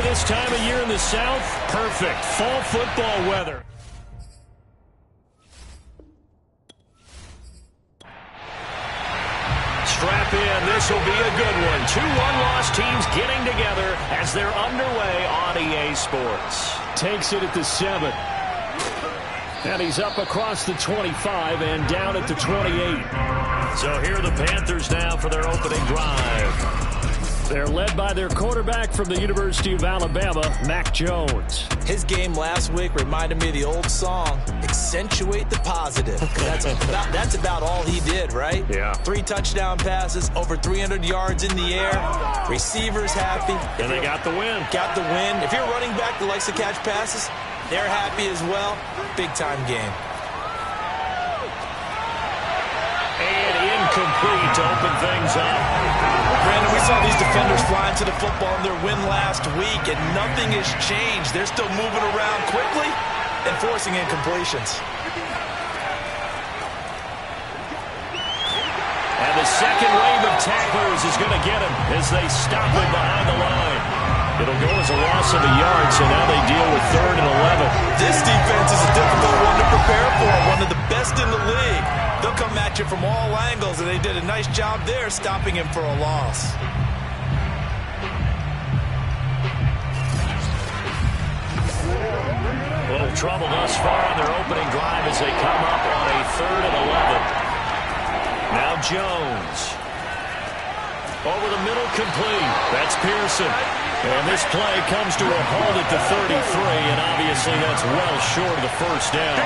this time of year in the South, perfect fall football weather. Strap in. This will be a good one. Two one-loss teams getting together as they're underway on EA Sports. Takes it at the 7. And he's up across the 25 and down at the 28. So here are the Panthers now for their opening drive. They're led by their quarterback from the University of Alabama, Mac Jones. His game last week reminded me of the old song, Accentuate the Positive. That's about all he did, right? Yeah. 3 touchdown passes, over 300 yards in the air. Receivers happy. And they got the win. Got the win. If you're a running back that likes to catch passes, they're happy as well. Big-time game. And incomplete to open things up. Brandon, we saw these defenders flying to the football in their win last week, and nothing has changed. They're still moving around quickly and forcing incompletions. And the second wave of tacklers is going to get him as they stop him behind the line. It'll go as a loss of a yard, so now they deal with 3rd and 11. This defense is a difficult one to prepare for, one of the best in the league. They'll come at you from all angles, and they did a nice job there stopping him for a loss. A little trouble thus far on their opening drive as they come up on a 3rd and 11. Now Jones. Over the middle, complete. That's Pearson. And this play comes to a halt at the 33, and obviously that's well short of the first down.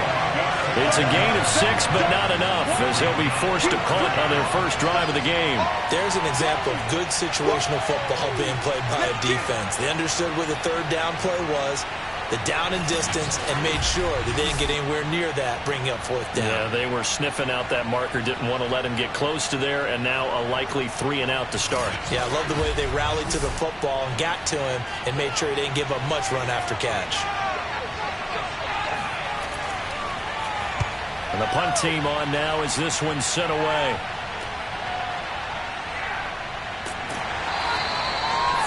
It's a gain of 6, but not enough, as they'll be forced to punt on their first drive of the game. There's an example of good situational football being played by a defense. They understood where the 3rd down play was, the down and distance, and made sure that they didn't get anywhere near that, bringing up 4th down. Yeah, they were sniffing out that marker, didn't want to let him get close to there, and now a likely 3 and out to start. Yeah, I love the way they rallied to the football and got to him and made sure he didn't give up much run after catch. And the punt team on now as this one's sent away.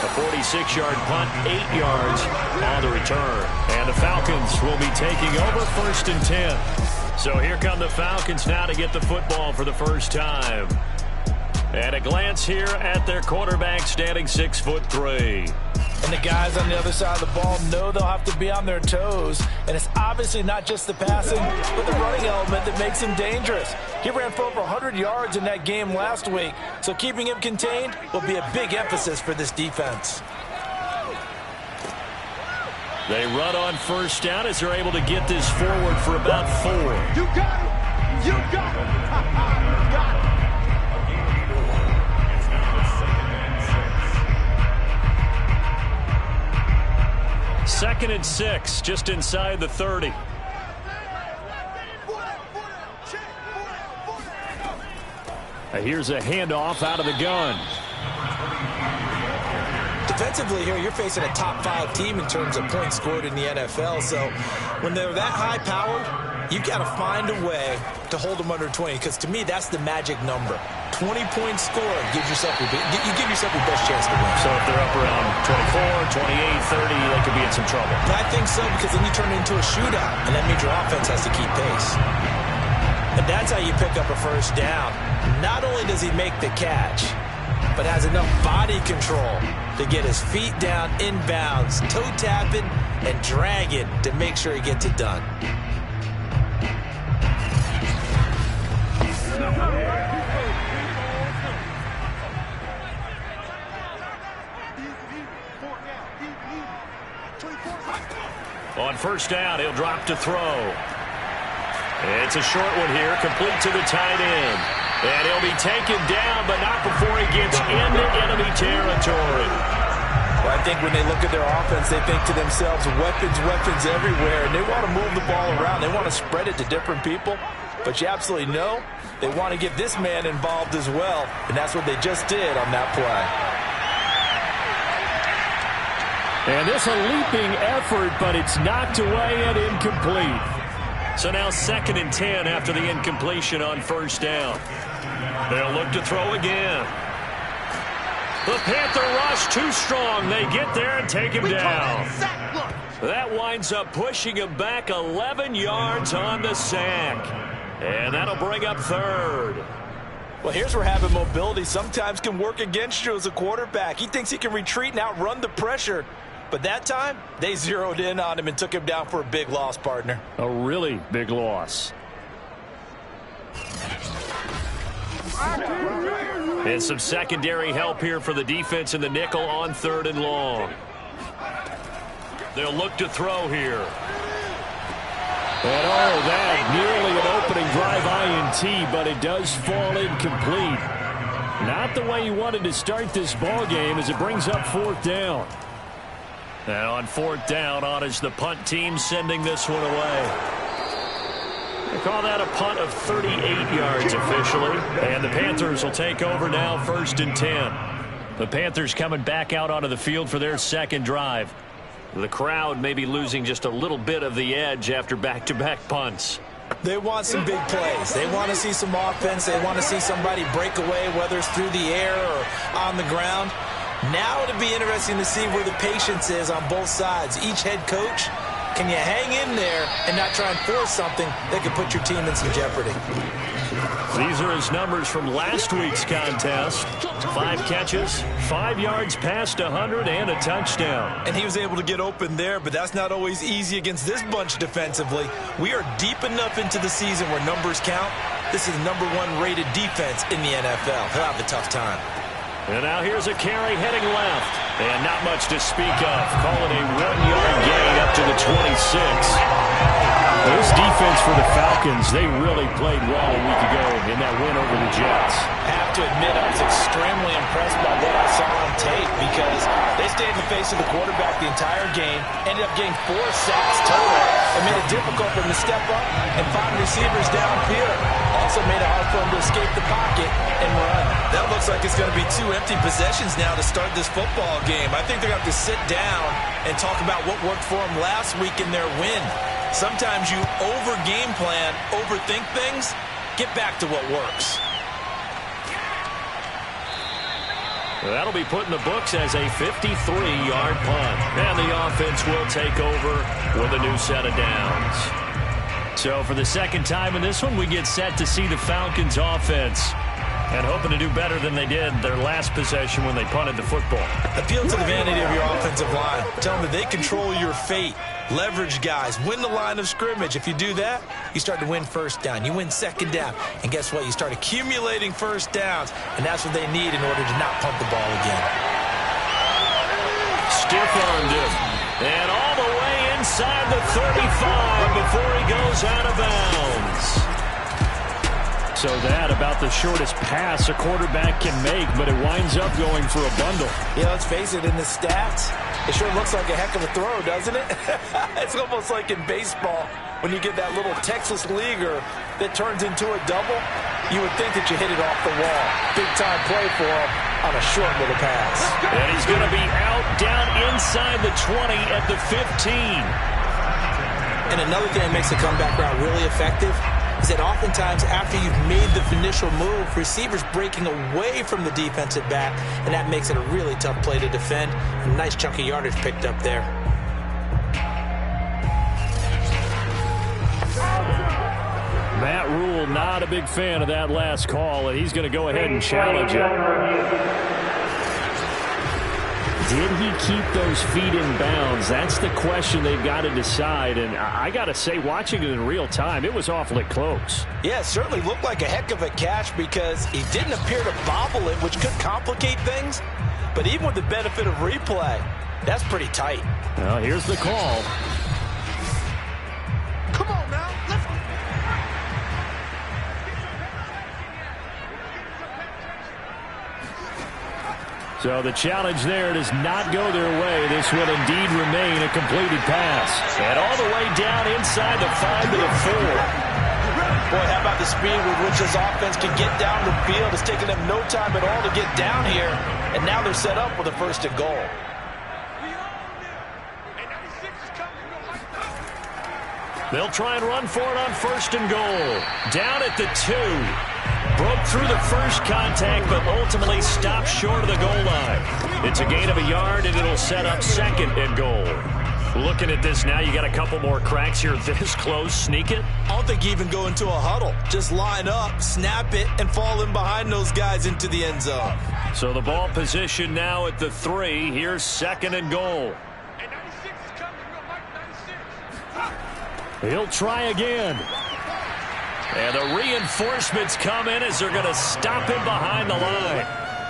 A 46-yard punt, 8 yards on the return. And the Falcons will be taking over 1st and 10. So here come the Falcons now to get the football for the first time. And a glance here at their quarterback standing 6'3". And the guys on the other side of the ball know they'll have to be on their toes. And it's obviously not just the passing, but the running element that makes him dangerous. He ran for over 100 yards in that game last week, so keeping him contained will be a big emphasis for this defense. They run on first down as they're able to get this forward for about 4. You got it! You got it! You got it! 2nd and 6, just inside the 30. Here's a handoff out of the gun. Defensively here, you're facing a top 5 team in terms of points scored in the NFL. So when they're that high-powered, you got to find a way to hold them under 20, because to me, that's the magic number. 20 points scored gives yourself you give yourself your best chance to win. So if they're up around 24, 28, 30, they could be in some trouble. I think so, because then you turn it into a shootout, and that means your offense has to keep pace. And that's how you pick up a first down. Not only does he make the catch, but has enough body control to get his feet down inbounds, toe tapping, and drag it to make sure he gets it done. On first down, he'll drop to throw. It's a short one here, complete to the tight end. And he'll be taken down, but not before he gets into enemy territory. Well, I think when they look at their offense, they think to themselves, weapons, weapons everywhere, and they want to move the ball around. They want to spread it to different people. But you absolutely know they want to get this man involved as well, and that's what they just did on that play. And this a leaping effort, but it's knocked away and incomplete. So now 2nd and 10 after the incompletion on first down. They'll look to throw again. The Panther rush too strong. They get there and take him down. That winds up pushing him back 11 yards on the sack. And that'll bring up third. Well, here's where having mobility sometimes can work against you as a quarterback. He thinks he can retreat and outrun the pressure. But that time, they zeroed in on him and took him down for a big loss, partner. A really big loss. And some secondary help here for the defense in the nickel on 3rd and long. They'll look to throw here. And that nearly an opening drive INT, but it does fall incomplete. Not the way you wanted to start this ball game as it brings up 4th down. And on 4th down, on is the punt team sending this one away. They call that a punt of 38 yards officially. And the Panthers will take over now 1st and 10. The Panthers coming back out onto the field for their 2nd drive. The crowd may be losing just a little bit of the edge after back-to-back punts. They want some big plays. They want to see some offense. They want to see somebody break away, whether it's through the air or on the ground. Now it'll be interesting to see where the patience is on both sides. Each head coach, can you hang in there and not try and force something that could put your team in some jeopardy? These are his numbers from last week's contest. 5 catches, 5 yards past 100, and a touchdown. And he was able to get open there, but that's not always easy against this bunch defensively. We are deep enough into the season where numbers count. This is #1 rated defense in the NFL. He'll have a tough time. And now here's a carry heading left. And not much to speak of. Call it a 1-yard gain up to the 26. This defense for the Falcons, they really played well a week ago in that win over the Jets. I have to admit, I was extremely impressed by what I saw on tape because they stayed in the face of the quarterback the entire game, ended up getting 4 sacks total, and made it difficult for them to step up and find receivers downfield. Also made it hard for them to escape the pocket and run. That looks like it's going to be 2 empty possessions now to start this football game. I think they're going to have to sit down and talk about what worked for them last week in their win. Sometimes you over-game plan, overthink things, get back to what works. That'll be put in the books as a 53-yard punt. And the offense will take over with a new set of downs. So for the 2nd time in this one, we get set to see the Falcons offense. And hoping to do better than they did their last possession when they punted the football. Appeal to the vanity of your offensive line. Tell them that they control your fate. Leverage guys. Win the line of scrimmage. If you do that, you start to win 1st down. You win 2nd down. And guess what? You start accumulating 1st downs. And that's what they need in order to not punt the ball again. Stiff-armed him. And all the way inside the 35 before he goes out of bounds. So that about the shortest pass a quarterback can make, but it winds up going for a bundle. Yeah, let's face it, in the stats, it sure looks like a heck of a throw, doesn't it? It's almost like in baseball when you get that little Texas leaguer that turns into a double. You would think that you hit it off the wall. Big-time play for him on a short little pass. And he's going to be out down inside the 20 at the 15. And another thing that makes the comeback route really effective is that oftentimes after you've made the initial move, receivers breaking away from the defensive back, and that makes it a really tough play to defend. A nice chunk of yardage picked up there. Matt Rule not a big fan of that last call, and he's going to go ahead and challenge it. Did he keep those feet in bounds? That's the question they've got to decide. And I got to say, watching it in real time, it was awfully close. Yeah, it certainly looked like a heck of a catch because he didn't appear to bobble it, which could complicate things. But even with the benefit of replay, that's pretty tight. Well, here's the call. Come on now, let's go. So the challenge there does not go their way. This will indeed remain a completed pass. And all the way down inside the 5 to the 4. Boy, how about the speed with which this offense can get down the field? It's taken them no time at all to get down here. And now they're set up with a 1st and goal. They'll try and run for it on 1st and goal. Down at the 2. Broke through the first contact, but ultimately stopped short of the goal line. It's a gain of a yard, and it'll set up 2nd and goal. Looking at this now, you got a couple more cracks here this close. Sneak it? I don't think you even go into a huddle. Just line up, snap it, and fall in behind those guys into the end zone. So the ball position now at the 3. Here's 2nd and goal. He'll try again. And the reinforcements come in as they're going to stop him behind the line.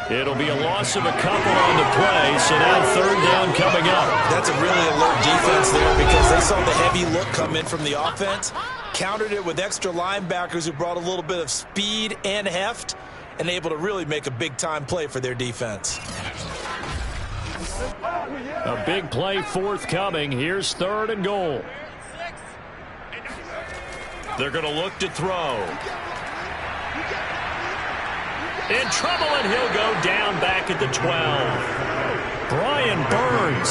It'll be a loss of a couple on the play, so now 3rd down coming up. That's a really alert defense there because they saw the heavy look come in from the offense, countered it with extra linebackers who brought a little bit of speed and heft, and able to really make a big-time play for their defense. A big play forthcoming. Here's 3rd and goal. They're going to look to throw. In trouble, and he'll go down back at the 12. Brian Burns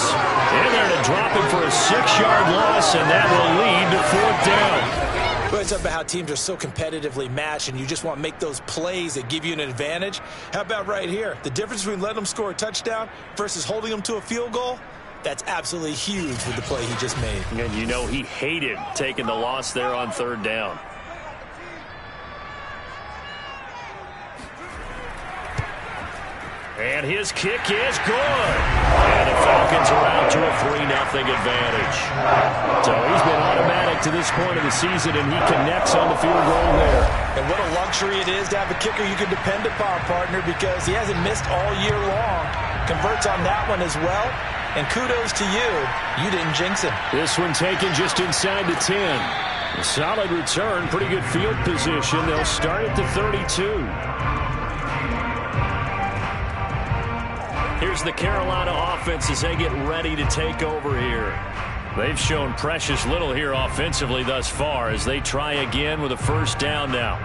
in there to drop him for a 6-yard loss, and that will lead to 4th down. But it's about how teams are so competitively matched, and you just want to make those plays that give you an advantage. How about right here? The difference between letting them score a touchdown versus holding them to a field goal? That's absolutely huge with the play he just made. And you know he hated taking the loss there on 3rd down. And his kick is good. And the Falcons are out to a 3-0 advantage. So he's been automatic to this point of the season, and he connects on the field goal there. And what a luxury it is to have a kicker you can depend upon, partner, because he hasn't missed all year long. Converts on that one as well. And kudos to you. You didn't jinx him. This one taken just inside the 10. A solid return, pretty good field position. They'll start at the 32. Here's the Carolina offense as they get ready to take over here. They've shown precious little here offensively thus far as they try again with a 1st down now.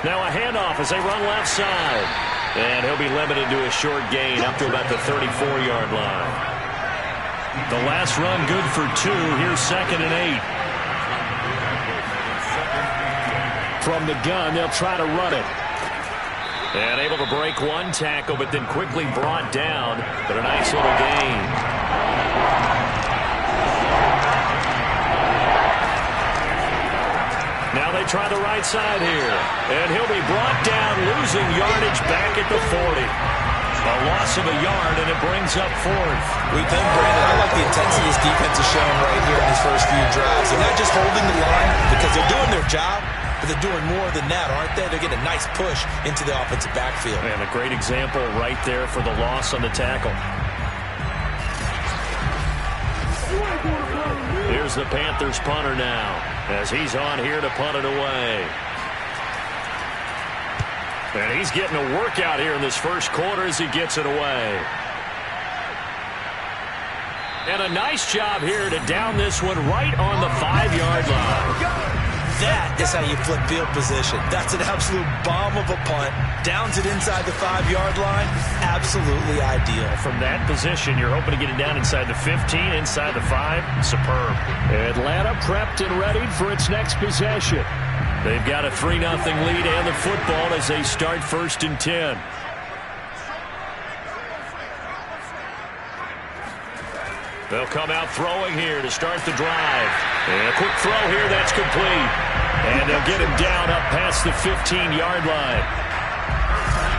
Now a handoff as they run left side. And he'll be limited to a short gain up to about the 34-yard line. The last run good for 2. Here's 2nd and 8. From the gun, they'll try to run it. And able to break one tackle, but then quickly brought down. But a nice little gain. Now they try the right side here. And he'll be brought down, losing yardage back at the 40. A loss of a yard, and it brings up 4th. We think, Brandon, I like the intensity this defense is showing right here in these first few drives. They're not just holding the line because they're doing their job, but they're doing more than that, aren't they? They're getting a nice push into the offensive backfield. And a great example right there for the loss on the tackle. Here's the Panthers punter now as he's on here to punt it away. And he's getting a workout here in this first quarter as he gets it away. And a nice job here to down this one right on the 5-yard line. That is how you flip field position. That's an absolute bomb of a punt. Downs it inside the 5-yard line. Absolutely ideal. From that position, you're hoping to get it down inside the 15, inside the 5. Superb. Atlanta prepped and ready for its next possession. They've got a 3-0 lead and the football as they start 1st and 10. They'll come out throwing here to start the drive. And a quick throw here, that's complete. And they'll get him down up past the 15-yard line.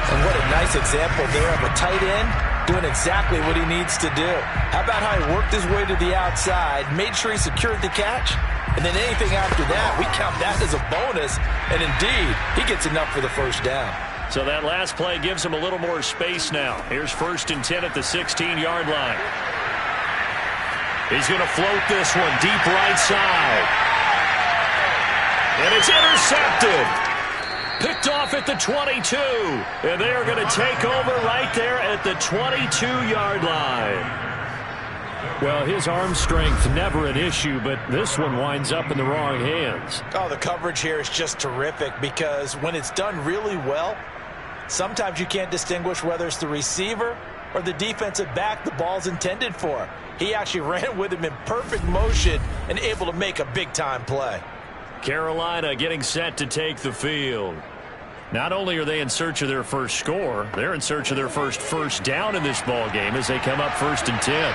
And what a nice example there of a tight end doing exactly what he needs to do. How about how he worked his way to the outside, made sure he secured the catch, and then anything after that, we count that as a bonus. And indeed, he gets enough for the 1st down. So that last play gives him a little more space now. Here's 1st and 10 at the 16-yard line. He's going to float this one deep right side. And it's intercepted. Picked off at the 22. And they are going to take over right there at the 22-yard line. Well, his arm strength never an issue, but this one winds up in the wrong hands. Oh, the coverage here is just terrific because when it's done really well, Sometimes you can't distinguish whether it's the receiver or the defensive back the ball's intended for. He actually ran with him in perfect motion and able to make a big-time play. Carolina getting set to take the field. Not only are they in search of their first score, they're in search of their first down in this ball game as they come up 1st and 10.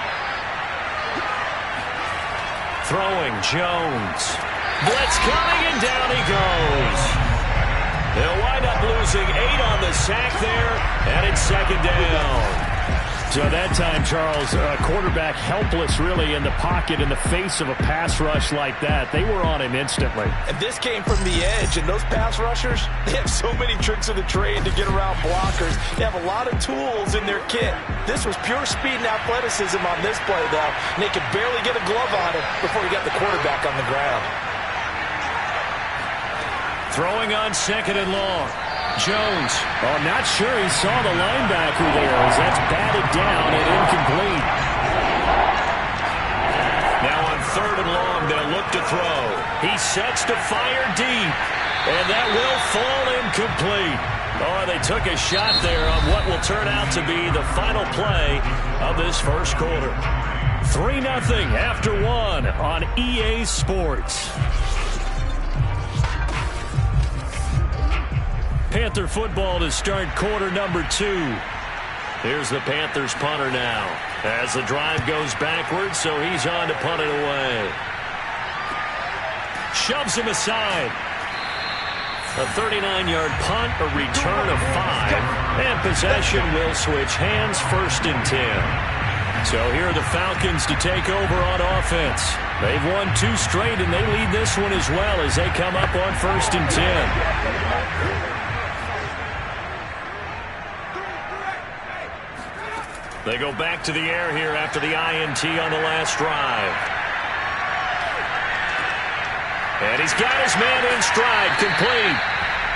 Throwing, Jones. Blitz coming, and down he goes. They'll wind up losing 8 on the sack there, and it's 2nd down. So that time, Charles, quarterback helpless really in the pocket in the face of a pass rush like that. They were on him instantly. And this came from the edge, and those pass rushers, they have so many tricks of the trade to get around blockers. They have a lot of tools in their kit. This was pure speed and athleticism on this play, though, and they could barely get a glove on him before he got the quarterback on the ground. Throwing on 2nd and long. Jones. Oh, I'm not sure he saw the linebacker there as that's batted down and incomplete. Now on 3rd and long, they'll look to throw. He sets to fire deep, and that will fall incomplete. Oh, they took a shot there on what will turn out to be the final play of this first quarter. 3-0 after 1 on EA Sports. Panther football to start quarter number 2. Here's the Panthers punter now as the drive goes backwards, so he's on to punt it away. Shoves him aside. A 39-yard punt, a return of 5, and possession will switch hands 1st and 10. So here are the Falcons to take over on offense. They've won 2 straight, and they lead this one as well as they come up on 1st and 10. They go back to the air here after the INT on the last drive. And he's got his man in stride, complete.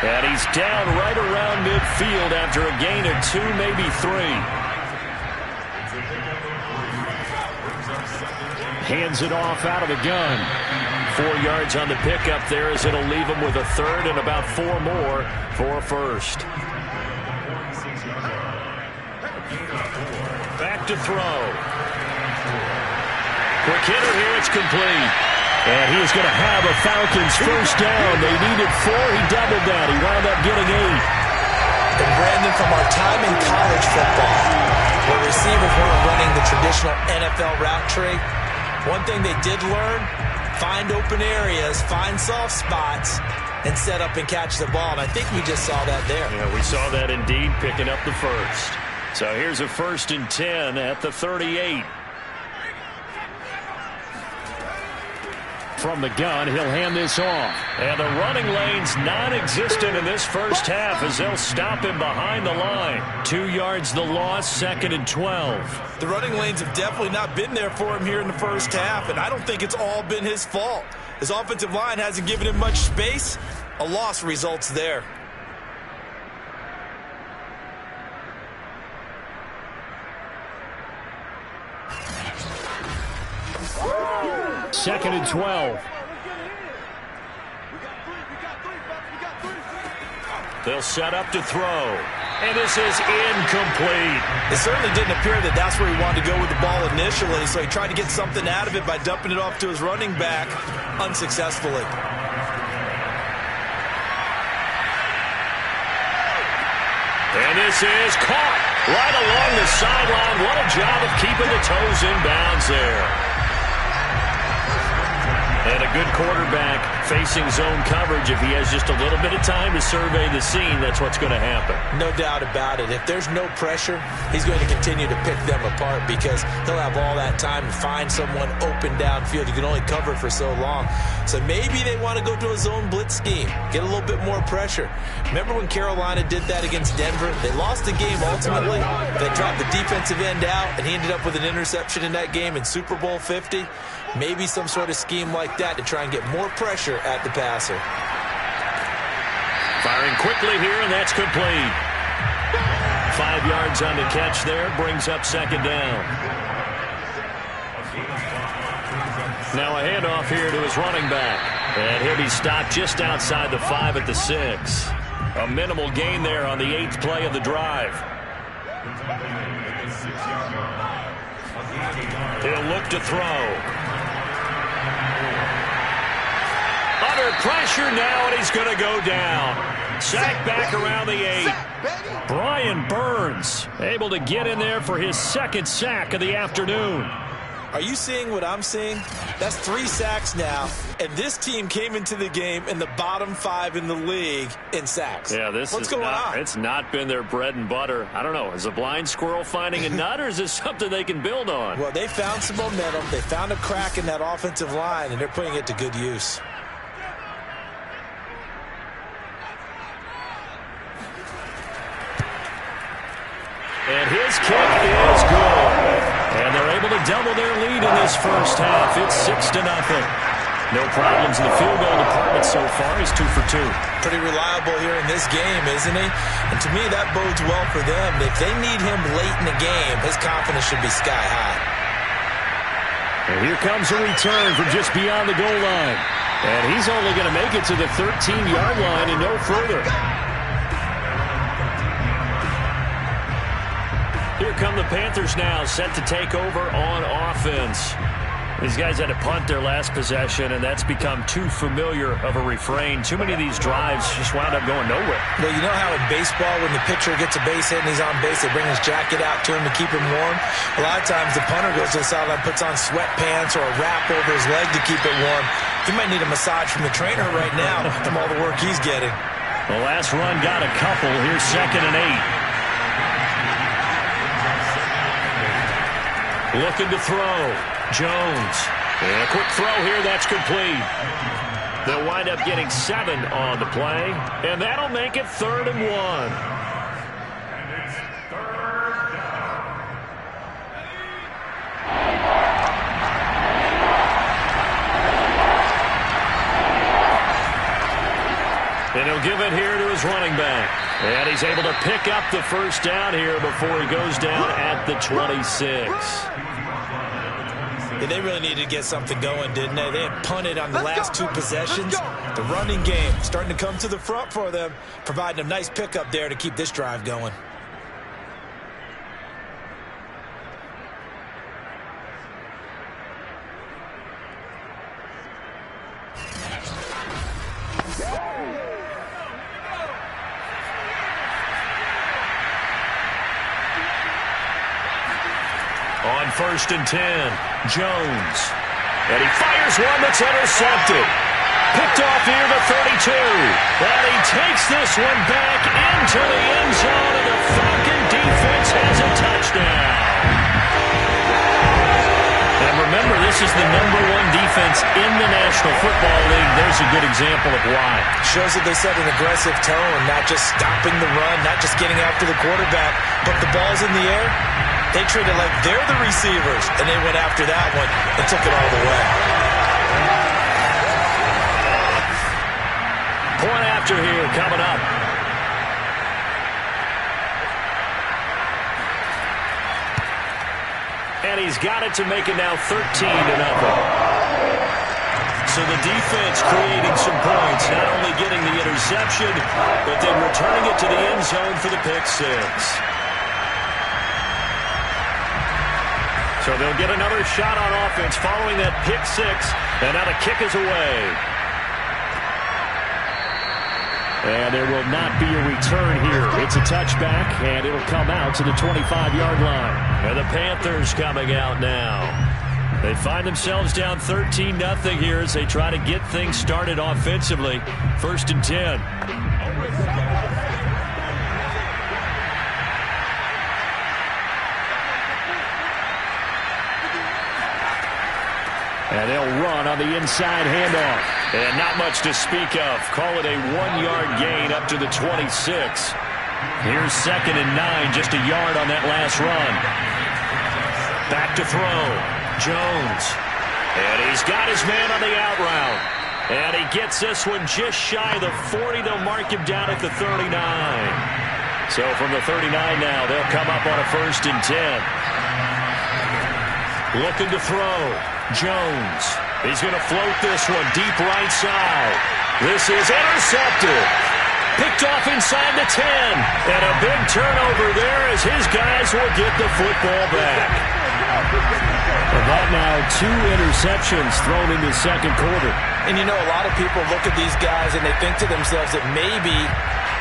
And he's down right around midfield after a gain of 2, maybe 3. Hands it off out of the gun. 4 yards on the pickup there as it'll leave him with a 3rd and about 4 more for a 1st. Back to throw. Quick hitter here, it's complete. And he is going to have a Falcons first down. They needed 4, he doubled that. He wound up getting 8. And Brandon, from our time in college football, where receivers weren't running the traditional NFL route tree, one thing they did learn, find open areas, find soft spots, and set up and catch the ball. And I think we just saw that there. Yeah, we saw that indeed, picking up the first. So here's a 1st and 10 at the 38. From the gun, he'll hand this off. And the running lane's non-existent in this first half as they'll stop him behind the line. 2 yards the loss, 2nd and 12. The running lanes have definitely not been there for him here in the first half, and I don't think it's all been his fault. His offensive line hasn't given him much space. A loss results there. 2nd and 12. They'll set up to throw. And this is incomplete. It certainly didn't appear that that's where he wanted to go with the ball initially, so he tried to get something out of it by dumping it off to his running back unsuccessfully. And this is caught right along the sideline. What a job of keeping the toes in bounds there. And a good quarterback facing zone coverage. If he has just a little bit of time to survey the scene, that's what's going to happen. No doubt about it. If there's no pressure, he's going to continue to pick them apart because he'll have all that time to find someone open downfield. You can only cover for so long. So maybe they want to go to a zone blitz scheme, get a little bit more pressure. Remember when Carolina did that against Denver? They lost the game ultimately. They dropped the defensive end out, and he ended up with an interception in that game in Super Bowl 50. Maybe some sort of scheme like that to try and get more pressure at the passer. Firing quickly here, and that's complete. 5 yards on the catch there, brings up 2nd down. Now a handoff here to his running back. And he'll be stopped just outside the 5 at the 6. A minimal gain there on the 8th play of the drive. He'll look to throw. Under pressure now, and he's going to go down. Sack back around the 8. Brian Burns able to get in there for his 2nd sack of the afternoon. Are you seeing what I'm seeing? That's 3 sacks now, and this team came into the game in the bottom 5 in the league in sacks. Yeah, What's going on? It's not been their bread and butter. I don't know. Is a blind squirrel finding a nut, or is this something they can build on? Well, they found some momentum. They found a crack in that offensive line, and they're putting it to good use. And his kick is good. And they're able to double their lead in this first half. It's 6-0. No problems in the field goal department so far. He's 2 for 2. Pretty reliable here in this game, isn't he? And to me, that bodes well for them. If they need him late in the game, his confidence should be sky high. And here comes a return from just beyond the goal line. And he's only going to make it to the 13-yard line and no further. Here come the Panthers now, set to take over on offense. These guys had to punt their last possession, and that's become too familiar of a refrain. Too many of these drives just wound up going nowhere. Well, you know how in baseball, when the pitcher gets a base hit and he's on base, they bring his jacket out to him to keep him warm? A lot of times the punter goes to the sideline, puts on sweatpants or a wrap over his leg to keep it warm. He might need a massage from the trainer right now from all the work he's getting. The last run got a couple. Here's 2nd and 8. Looking to throw. Jones. And a quick throw here. That's complete. They'll wind up getting 7 on the play. And that'll make it 3rd and 1. And he'll give it here to his running back. And he's able to pick up the first down here before he goes down at the 26. Yeah, they really needed to get something going, didn't they? They had punted on the last 2 possessions. The running game starting to come to the front for them, providing a nice pickup there to keep this drive going. On 1st and 10, Jones. And he fires one that's intercepted. Picked off near the 32. And he takes this one back into the end zone, and the Falcon defense has a touchdown. And remember, this is the #1 defense in the National Football League. There's a good example of why. Shows that they set an aggressive tone, not just stopping the run, not just getting after the quarterback, but the ball's in the air. They treat it like they're the receivers, and they went after that one and took it all the way. Point after here coming up. And he's got it to make it now 13-0. So the defense creating some points, not only getting the interception, but then returning it to the end zone for the pick 6. So they'll get another shot on offense following that pick 6, and now the kick is away. And there will not be a return here. It's a touchback, and it'll come out to the 25-yard line. And the Panthers coming out now. They find themselves down 13-0 here as they try to get things started offensively. 1st and 10. And they'll run on the inside handoff. And not much to speak of. Call it a 1-yard gain up to the 26. Here's 2nd and 9, just a yard on that last run. Back to throw. Jones. And he's got his man on the out route. And he gets this one just shy of the 40. They'll mark him down at the 39. So from the 39 now, they'll come up on a 1st and 10. Looking to throw. Jones. He's going to float this one deep right side. This is intercepted. Picked off inside the 10. And a big turnover there as his guys will get the football back. And that now 2 interceptions thrown in the second quarter. And you know, a lot of people look at these guys and they think to themselves that maybe,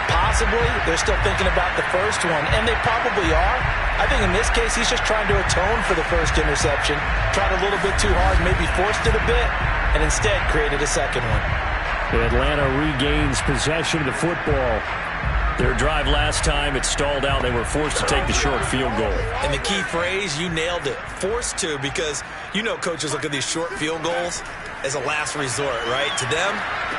possibly, they're still thinking about the first one. And they probably are. I think in this case, he's just trying to atone for the first interception. Tried a little bit too hard, maybe forced it a bit, and instead created a second one. Atlanta regains possession of the football. Their drive last time, it stalled out. They were forced to take the short field goal. And the key phrase, you nailed it. Forced to, because you know coaches look at these short field goals as a last resort, right? To them,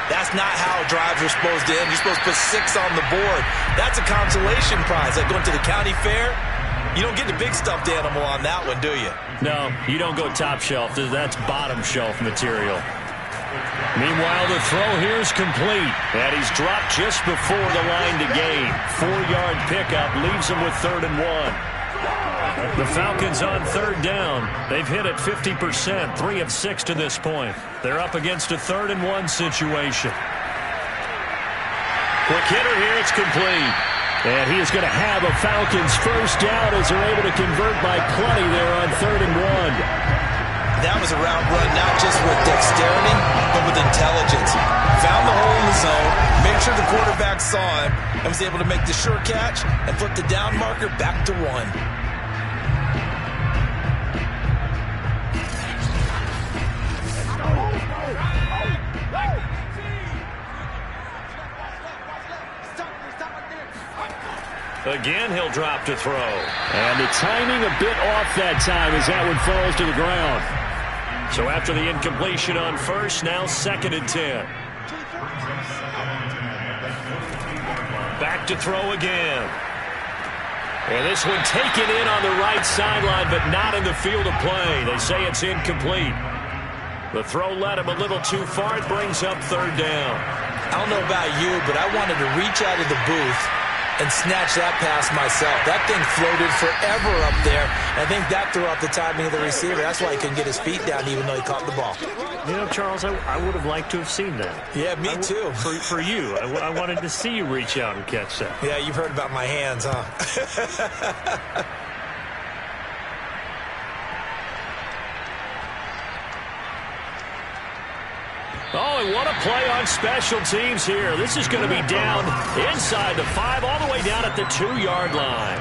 that's not how drives are supposed to end. You're supposed to put 6 on the board. That's a consolation prize. Like going to the county fair, you don't get the big stuffed animal on that one, do you? No, you don't go top shelf. That's bottom shelf material. Meanwhile, the throw here is complete. And he's dropped just before the line to gain. 4-yard pickup leaves him with 3rd and 1. The Falcons on 3rd down. They've hit it 50%, 3 of 6 to this point. They're up against a 3rd and 1 situation. Quick hitter here, it's complete. And he is going to have a Falcons first down as they're able to convert by plenty there on 3rd and 1. That was a route run, not just with dexterity, but with intelligence. Found the hole in the zone, made sure the quarterback saw him, and was able to make the sure catch and flip the down marker back to 1. Again, he'll drop to throw. And the timing a bit off that time as that one falls to the ground. So after the incompletion on first, now 2nd and 10. Back to throw again. And this one taken in on the right sideline, but not in the field of play. They say it's incomplete. The throw led him a little too far. It brings up 3rd down. I don't know about you, but I wanted to reach out of the booth and snatch that pass myself. That thing floated forever up there. And I think that threw off the timing of the receiver. That's why he couldn't get his feet down even though he caught the ball. You know, Charles, I would have liked to have seen that. Yeah, me too. For you. I wanted to see you reach out and catch that. Yeah, you've heard about my hands, huh? Oh, and what a play on special teams here. This is going to be down inside the 5, all the way down at the 2-yard line.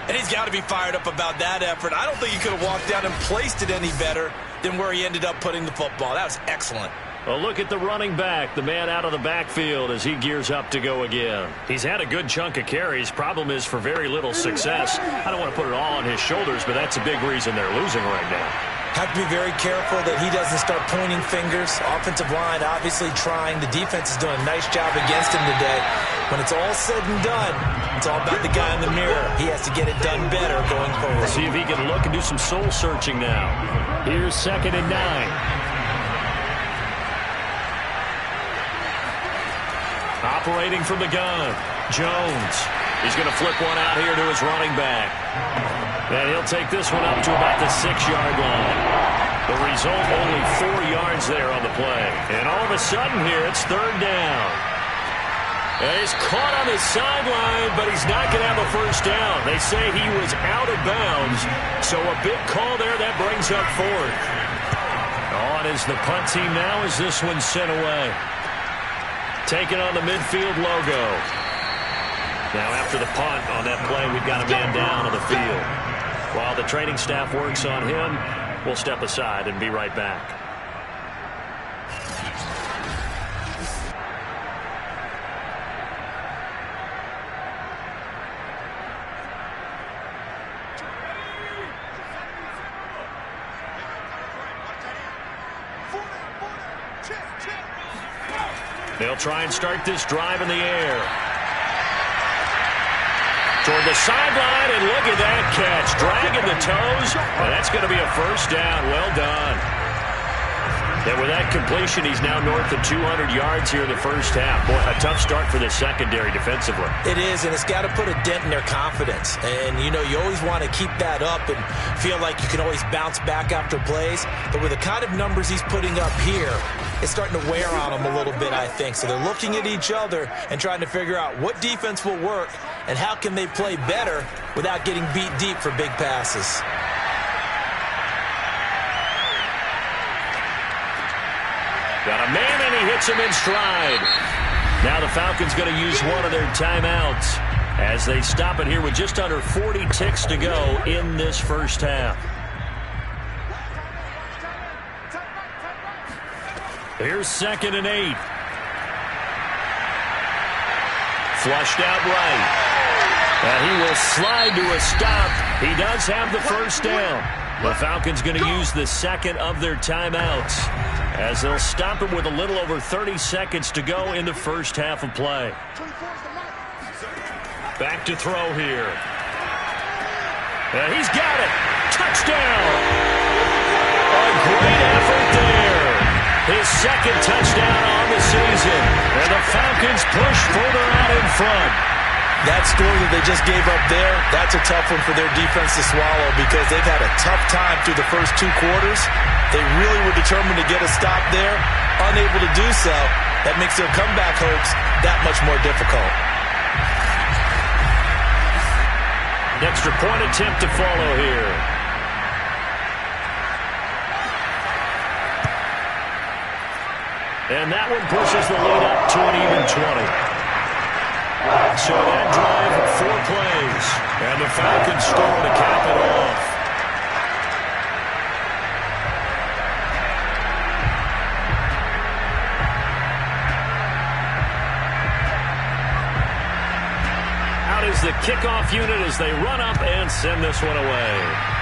And he's got to be fired up about that effort. I don't think he could have walked down and placed it any better than where he ended up putting the football. That was excellent. Well, look at the running back, the man out of the backfield as he gears up to go again. He's had a good chunk of carries. Problem is for very little success. I don't want to put it all on his shoulders, but that's a big reason they're losing right now. Have to be very careful that he doesn't start pointing fingers. Offensive line obviously trying. The defense is doing a nice job against him today. When it's all said and done, it's all about the guy in the mirror. He has to get it done better going forward. See if he can look and do some soul searching now. Here's 2nd and 9. Operating from the gun, Jones. He's going to flip one out here to his running back. And he'll take this one up to about the 6-yard line. The result, only 4 yards there on the play. And all of a sudden here, it's 3rd down. And he's caught on the sideline, but he's not going to have a first down. They say he was out of bounds. So a big call there that brings up 4th. On is the punt team now as this one's sent away. Taking on the midfield logo. Now after the punt on that play, we've got a man down on the field. While the training staff works on him, we'll step aside and be right back. They'll try and start this drive in the air. Toward the sideline, and look at that catch. Dragging the toes, and that's going to be a first down. Well done. And with that completion, he's now north of 200 yards here in the first half. Boy, a tough start for the secondary defensively. It is, and it's got to put a dent in their confidence. And, you know, you always want to keep that up and feel like you can always bounce back after plays. But with the kind of numbers he's putting up here, it's starting to wear on them a little bit, I think. So they're looking at each other and trying to figure out what defense will work and how can they play better without getting beat deep for big passes. Got a man, and he hits him in stride. Now the Falcons going to use one of their timeouts as they stop it here with just under 40 ticks to go in this first half. Here's 2nd and 8. Flushed out right. And he will slide to a stop. He does have the first down. The Falcons going to use the second of their timeouts as they'll stop him with a little over 30 seconds to go in the first half of play. Back to throw here. And he's got it. Touchdown. A great effort there. His second touchdown on the season. And the Falcons push further out in front. That score that they just gave up there, that's a tough one for their defense to swallow because they've had a tough time through the first 2 quarters. They really were determined to get a stop there, unable to do so. That makes their comeback hopes that much more difficult. An extra point attempt to follow here. And that one pushes the lead up to an even 20. So that drive, 4 plays. And the Falcons score to cap it off. Out is the kickoff unit as they run up and send this one away.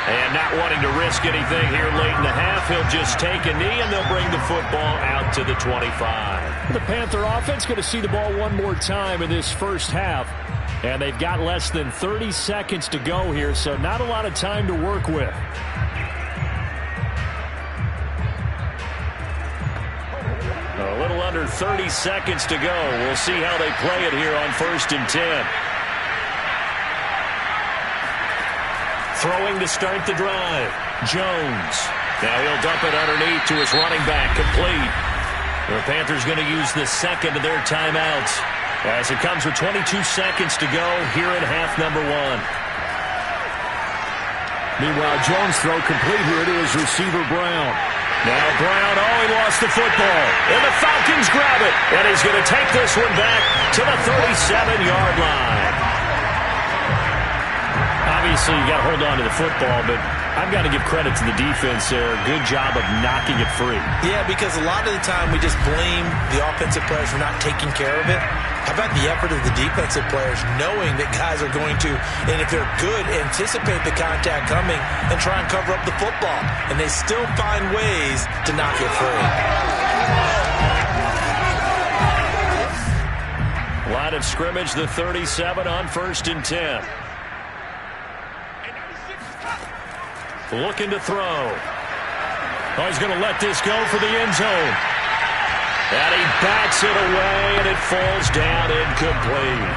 And not wanting to risk anything here late in the half, he'll just take a knee, and they'll bring the football out to the 25. The Panther offense going to see the ball one more time in this first half. And they've got less than 30 seconds to go here, so not a lot of time to work with. A little under 30 seconds to go. We'll see how they play it here on 1st and 10. Throwing to start the drive. Jones. Now he'll dump it underneath to his running back. Complete. The Panthers going to use the second of their timeouts as it comes with 22 seconds to go here in half number 1. Meanwhile, Jones' throw complete here to his receiver, Brown. Now Brown, he lost the football. And the Falcons grab it. And he's going to take this one back to the 37-yard line. Obviously, you got to hold on to the football, but I've got to give credit to the defense there. Good job of knocking it free. Yeah, because a lot of the time we just blame the offensive players for not taking care of it. How about the effort of the defensive players knowing that guys are going to, and if they're good, anticipate the contact coming and try and cover up the football. And they still find ways to knock it free. Line of scrimmage, the 37 on 1st and 10. Looking to throw. He's going to let this go for the end zone. And he bats it away, and it falls down incomplete.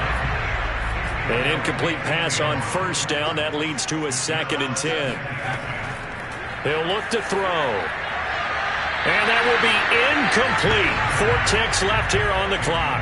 An incomplete pass on 1st down. That leads to a 2nd and 10. He'll look to throw. And that will be incomplete. 4 ticks left here on the clock.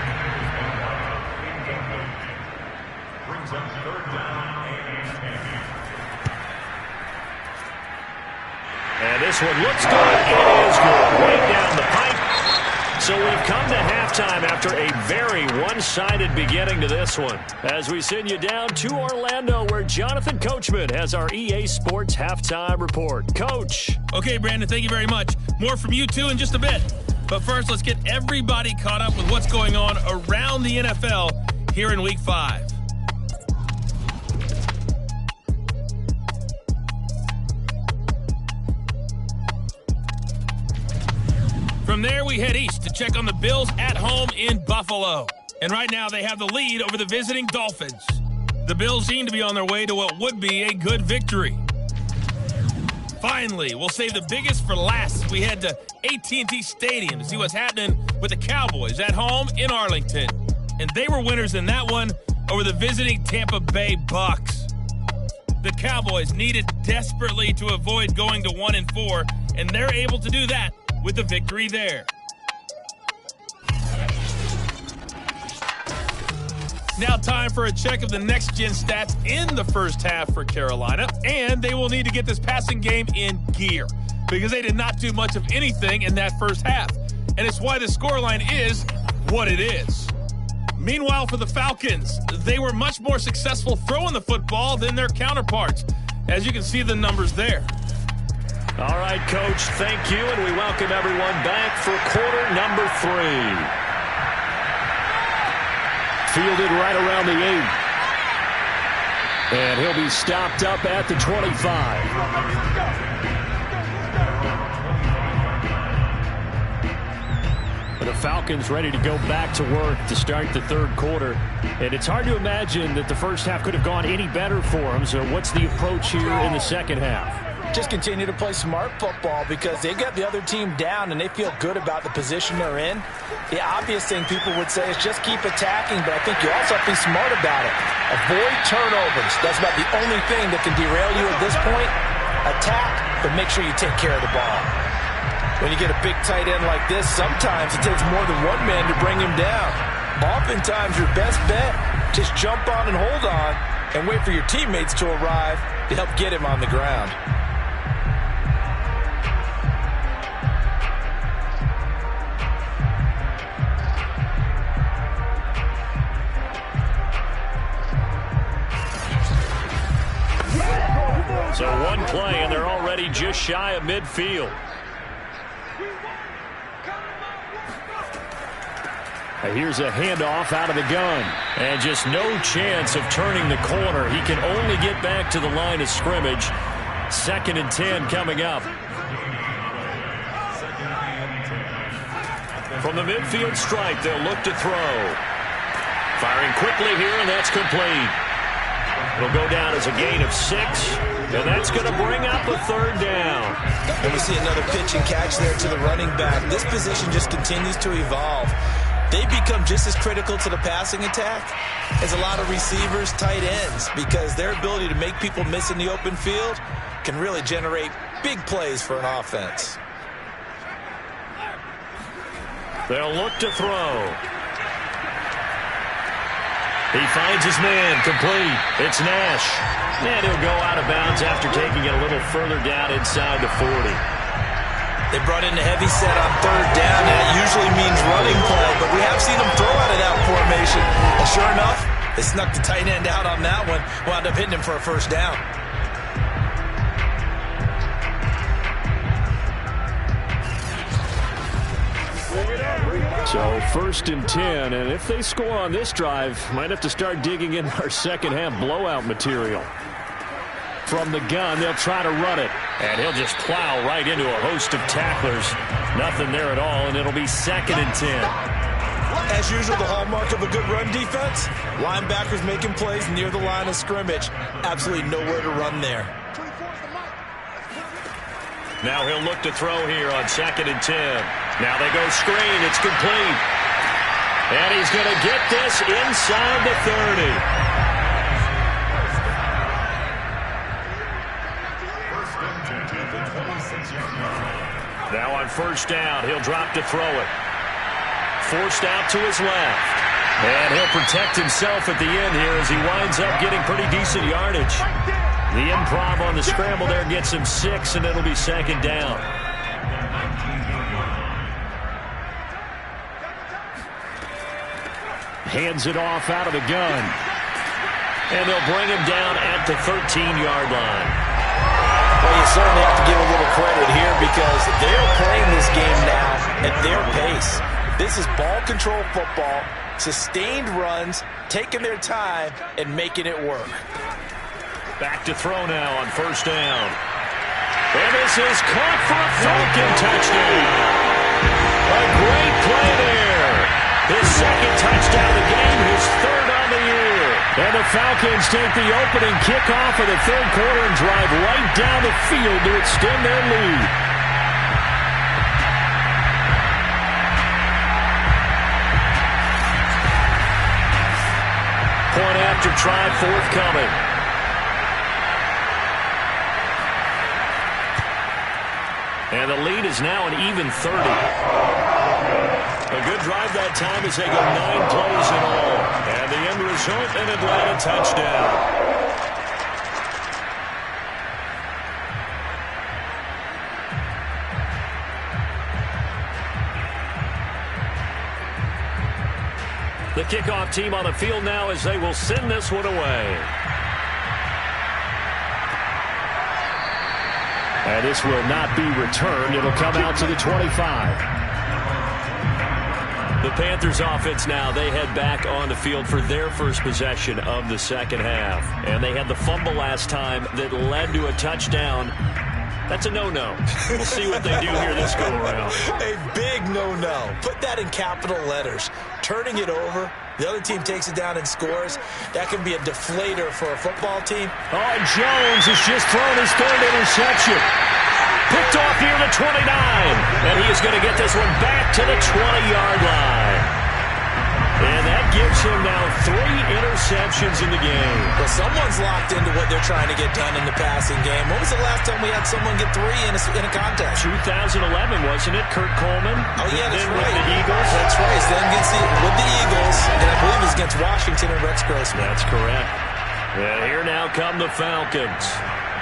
And this one looks good. It is good. Way down the pipe. So we've come to halftime after a very one-sided beginning to this one. As we send you down to Orlando, where Jonathan Coachman has our EA Sports Halftime Report. Coach. Okay, Brandon, thank you very much. More from you, too, in just a bit. But first, let's get everybody caught up with what's going on around the NFL here in Week 5. From there, we head east to check on the Bills at home in Buffalo. And right now, they have the lead over the visiting Dolphins. The Bills seem to be on their way to what would be a good victory. Finally, we'll save the biggest for last. We head to AT&T Stadium to see what's happening with the Cowboys at home in Arlington. And they were winners in that one over the visiting Tampa Bay Bucks. The Cowboys needed desperately to avoid going to 1-4, and they're able to do that with the victory there. Now time for a check of the next-gen stats in the first half for Carolina, and they will need to get this passing game in gear because they did not do much of anything in that first half, and it's why the scoreline is what it is. Meanwhile, for the Falcons, they were much more successful throwing the football than their counterparts, as you can see the numbers there. All right, Coach, thank you, and we welcome everyone back for quarter number 3. Fielded right around the 8. And he'll be stopped up at the 25. The Falcons ready to go back to work to start the third quarter. And it's hard to imagine that the first half could have gone any better for them. So what's the approach here in the second half? Just continue to play smart football because they got the other team down and they feel good about the position they're in. The obvious thing people would say is just keep attacking, but I think you also have to be smart about it. Avoid turnovers. That's about the only thing that can derail you at this point. Attack, but make sure you take care of the ball. When you get a big tight end like this, sometimes it takes more than one man to bring him down. Oftentimes, your best bet, just jump on and hold on and wait for your teammates to arrive to help get him on the ground. So one play, and they're already just shy of midfield. Here's a handoff out of the gun. And just no chance of turning the corner. He can only get back to the line of scrimmage. 2nd and 10 coming up. From the midfield stripe, they'll look to throw. Firing quickly here, and that's complete. It'll go down as a gain of 6, and that's going to bring up a 3rd down. And we see another pitch and catch there to the running back. This position just continues to evolve. They become just as critical to the passing attack as a lot of receivers, tight ends, because their ability to make people miss in the open field can really generate big plays for an offense. They'll look to throw. He finds his man, complete. It's Nash. And he'll go out of bounds after taking it a little further down inside the 40. They brought in the heavy set on 3rd down, and that usually means running play, but we have seen them throw out of that formation. And sure enough, they snuck the tight end out on that one, wound up hitting him for a 1st down. So 1st and 10, and if they score on this drive, might have to start digging in our second half blowout material. From the gun, they'll try to run it, and he'll just plow right into a host of tacklers. Nothing there at all, and it'll be 2nd and 10. As usual, the hallmark of a good run defense, linebackers making plays near the line of scrimmage. Absolutely nowhere to run there. Now he'll look to throw here on 2nd and 10. Now they go screen. It's complete. And he's going to get this inside the 30. Now on 1st down, he'll drop to throw it. Forced out to his left. And he'll protect himself at the end here as he winds up getting pretty decent yardage. The improv on the scramble there gets him 6, and it'll be 2nd down. Hands it off out of the gun. And they'll bring him down at the 13-yard line. Well, you certainly have to give a little credit here because they're playing this game now at their pace. This is ball control football, sustained runs, taking their time, and making it work. Back to throw now on 1st down. And this is caught for a Falcon touchdown. A great play there. His 2nd touchdown of the game, his 3rd on the year. And the Falcons take the opening kickoff of the third quarter and drive right down the field to extend their lead. Point after try forthcoming. And the lead is now an even 30. A good drive that time as they go 9 plays in all. And the end result, an Atlanta touchdown. The kickoff team on the field now as they will send this one away. And this will not be returned. It'll come out to the 25. The Panthers offense now, they head back on the field for their first possession of the second half. And they had the fumble last time that led to a touchdown. That's a no-no. We'll see what they do here this go-around. A big no-no. Put that in capital letters. Turning it over, the other team takes it down and scores. That can be a deflator for a football team. Oh, Jones has just thrown his third interception. Picked off near the 29. And he is going to get this one back to the 20-yard line. And that gives him now 3 interceptions in the game. Well, someone's locked into what they're trying to get done in the passing game. When was the last time we had someone get 3 in a contest? 2011, wasn't it? Kurt Coleman. Oh, yeah, that's right. With the Eagles. That's right. He's then with the Eagles. And I believe it's against Washington and Rex Grossman. That's correct. And here now come the Falcons.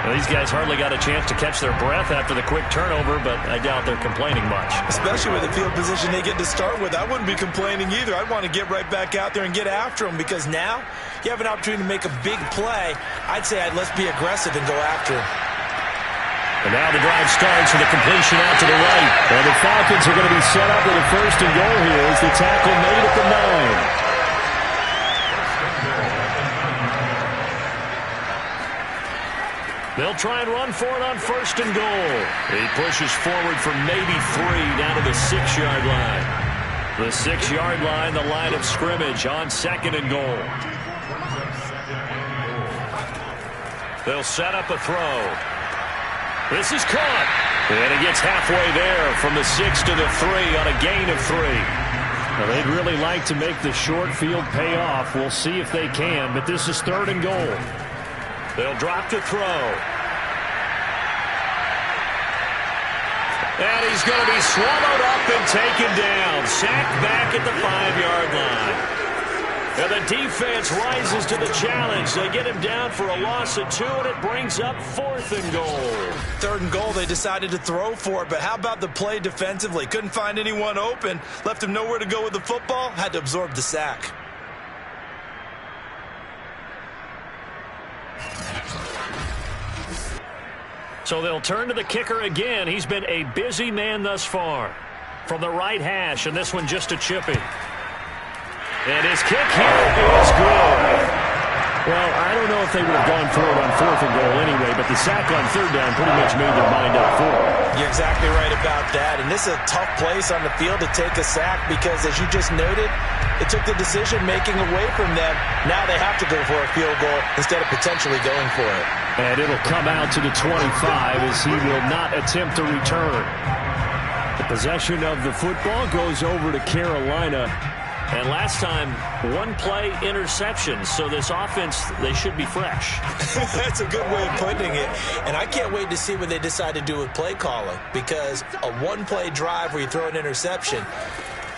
Well, these guys hardly got a chance to catch their breath after the quick turnover, but I doubt they're complaining much. Especially with the field position they get to start with. I wouldn't be complaining either. I'd want to get right back out there and get after them because now you have an opportunity to make a big play. I'd say let's be aggressive and go after him. And now the drive starts with a completion out to the right. And the Falcons are going to be set up with a first and goal here as the tackle made at the 9. They'll try and run for it on first and goal. He pushes forward for maybe 3 down to the 6-yard line. The 6-yard line, the line of scrimmage on second and goal. They'll set up a throw. This is caught. And he gets halfway there from the 6 to the 3 on a gain of 3. Now, they'd really like to make the short field pay off. We'll see if they can, but this is third and goal. They'll drop to throw. And he's going to be swallowed up and taken down. Sacked back at the 5-yard line. And the defense rises to the challenge. They get him down for a loss of 2, and it brings up 4th and goal. 3rd and goal, they decided to throw for it, but how about the play defensively? Couldn't find anyone open. Left him nowhere to go with the football. Had to absorb the sack. So they'll turn to the kicker again. He's been a busy man thus far. From the right hash, and this one just a chippy. And his kick here is good. Well, I don't know if they would have gone for it on 4th and goal anyway, but the sack on 3rd down pretty much made their mind up for it. You're exactly right about that. And this is a tough place on the field to take a sack because, as you just noted, it took the decision-making away from them. Now they have to go for a field goal instead of potentially going for it. And it'll come out to the 25 as he will not attempt to return. The possession of the football goes over to Carolina. And last time, 1-play interception. So this offense, they should be fresh. That's a good way of putting it. And I can't wait to see what they decide to do with play calling. Because a 1-play drive where you throw an interception,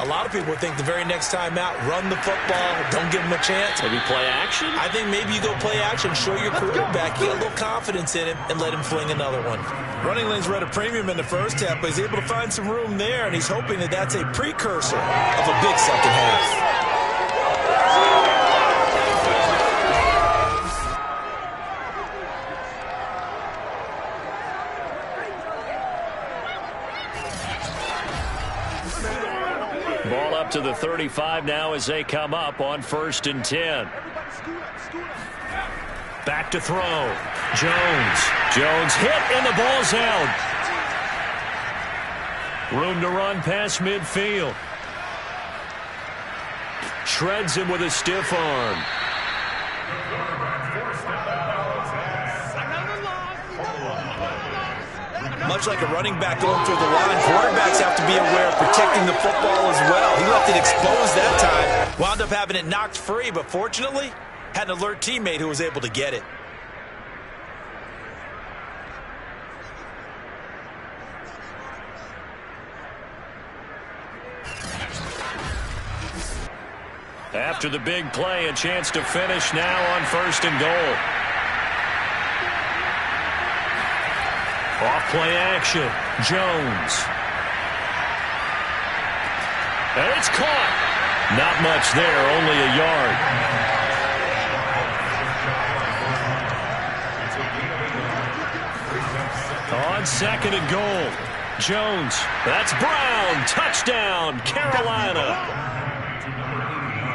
a lot of people think the very next time out, run the football, don't give him a chance. Maybe play action? I think maybe you go play action, show your quarterback, get a little confidence in him, and let him fling another one. Running lanes were at a premium in the first half, but he's able to find some room there, and he's hoping that that's a precursor of a big second half. Ball up to the 35 now as they come up on 1st and 10. Back to throw. Jones hit and the ball's out. Room to run past midfield. Shreds him with a stiff arm. Much like a running back going through the line, quarterbacks have to be aware of protecting the football as well. He left it exposed that time. Wound up having it knocked free, but fortunately, had an alert teammate who was able to get it. After the big play, a chance to finish now on 1st and goal. Off play action. Jones. And it's caught. Not much there, only a yard. On 2nd and goal. Jones. That's Brown. Touchdown, Carolina.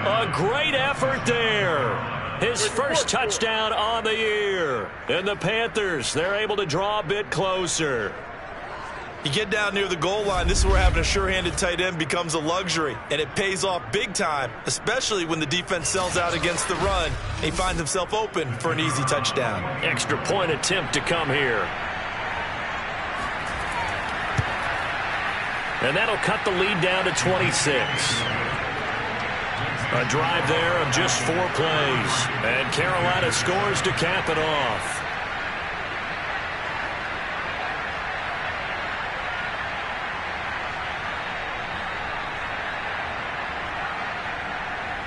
A great effort there. His first touchdown on the year. And the Panthers, they're able to draw a bit closer. You get down near the goal line, this is where having a sure-handed tight end becomes a luxury. And it pays off big time, especially when the defense sells out against the run. And he finds himself open for an easy touchdown. Extra point attempt to come here. And that'll cut the lead down to 26. A drive there of just 4 plays. And Carolina scores to cap it off.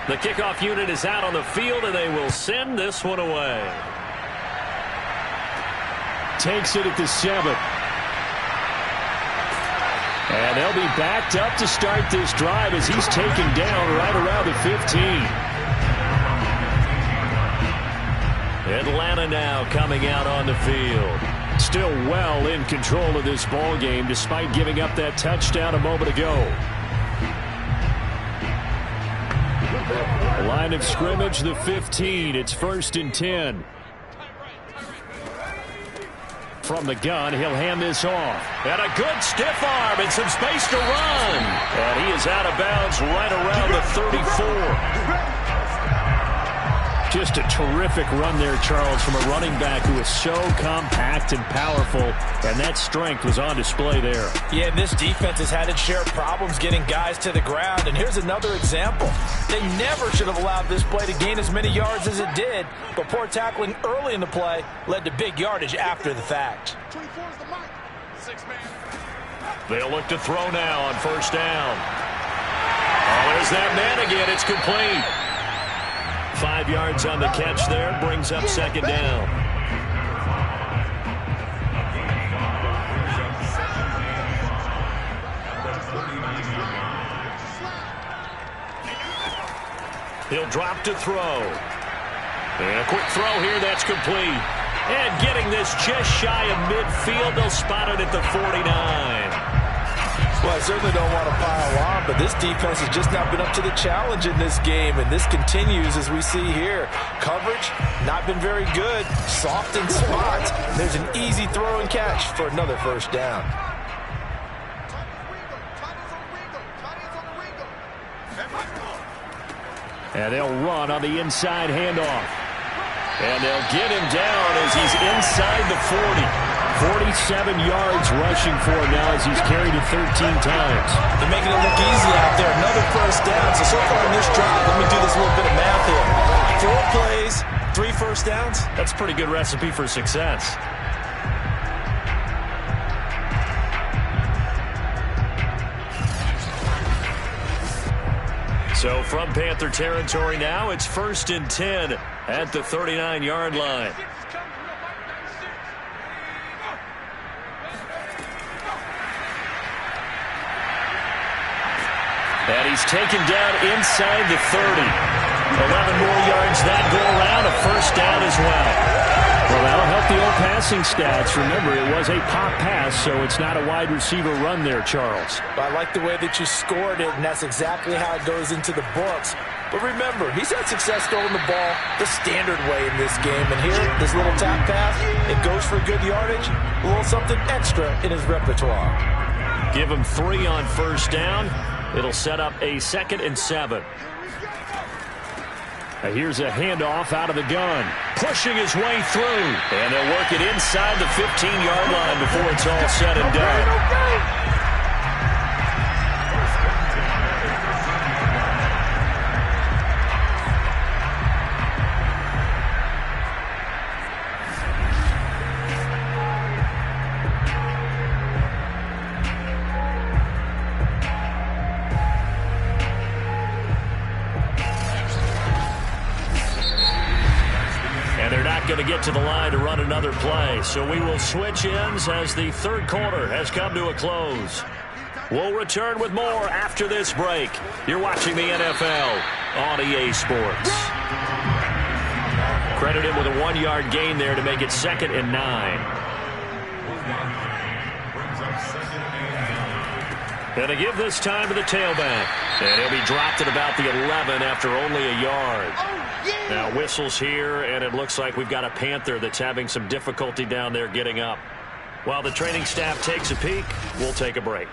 The kickoff unit is out on the field, and they will send this one away. Takes it at the 7. And they'll be backed up to start this drive as he's taken down right around the 15. Atlanta now coming out on the field. Still well in control of this ball game despite giving up that touchdown a moment ago. Line of scrimmage, the 15. It's 1st and 10. From the gun, he'll hand this off. And a good stiff arm and some space to run. And he is out of bounds right around the 34. Just a terrific run there, Charles, from a running back who is so compact and powerful. And that strength was on display there. Yeah, and this defense has had its share of problems getting guys to the ground. And here's another example. They never should have allowed this play to gain as many yards as it did. But poor tackling early in the play led to big yardage after the fact. They'll look to throw now on 1st down. Oh, there's that man again. It's complete. 5 yards on the catch there. Brings up 2nd down. He'll drop to throw. And a quick throw here. That's complete. And getting this just shy of midfield. They'll spot it at the 49. Well, I certainly don't want to pile on, but this defense has just not been up to the challenge in this game, and this continues as we see here. Coverage, not been very good. Soft in spots. There's an easy throw and catch for another 1st down. And they'll run on the inside handoff. And they'll get him down as he's inside the 40. 47 yards rushing for him now as he's carried it 13 times. They're making it look easy out there. Another 1st down. So far in this drive, let me do this little bit of math here. 4 plays, 3 1st downs. That's a pretty good recipe for success. So from Panther territory now, it's 1st and 10 at the 39-yard line. And he's taken down inside the 30. 11 more yards that go around, a 1st down as well. Well, that'll help the old passing stats. Remember, it was a pop pass, so it's not a wide receiver run there, Charles. I like the way that you scored it, and that's exactly how it goes into the books. But remember, he's had success throwing the ball the standard way in this game. And here, this little tap pass, it goes for good yardage, a little something extra in his repertoire. Give him 3 on 1st down. It'll set up a 2nd and 7. Here's a handoff out of the gun. Pushing his way through. And they'll work it inside the 15-yard line before it's all said and done. Going to get to the line to run another play. So we will switch ends as the third quarter has come to a close. We'll return with more after this break. You're watching the NFL on EA Sports. Credit him with a 1-yard gain there to make it 2nd and 9. Going to give this time to the tailback. And he'll be dropped at about the 11 after only a yard. Now whistles here, and it looks like we've got a Panther that's having some difficulty down there getting up. While the training staff takes a peek, we'll take a break.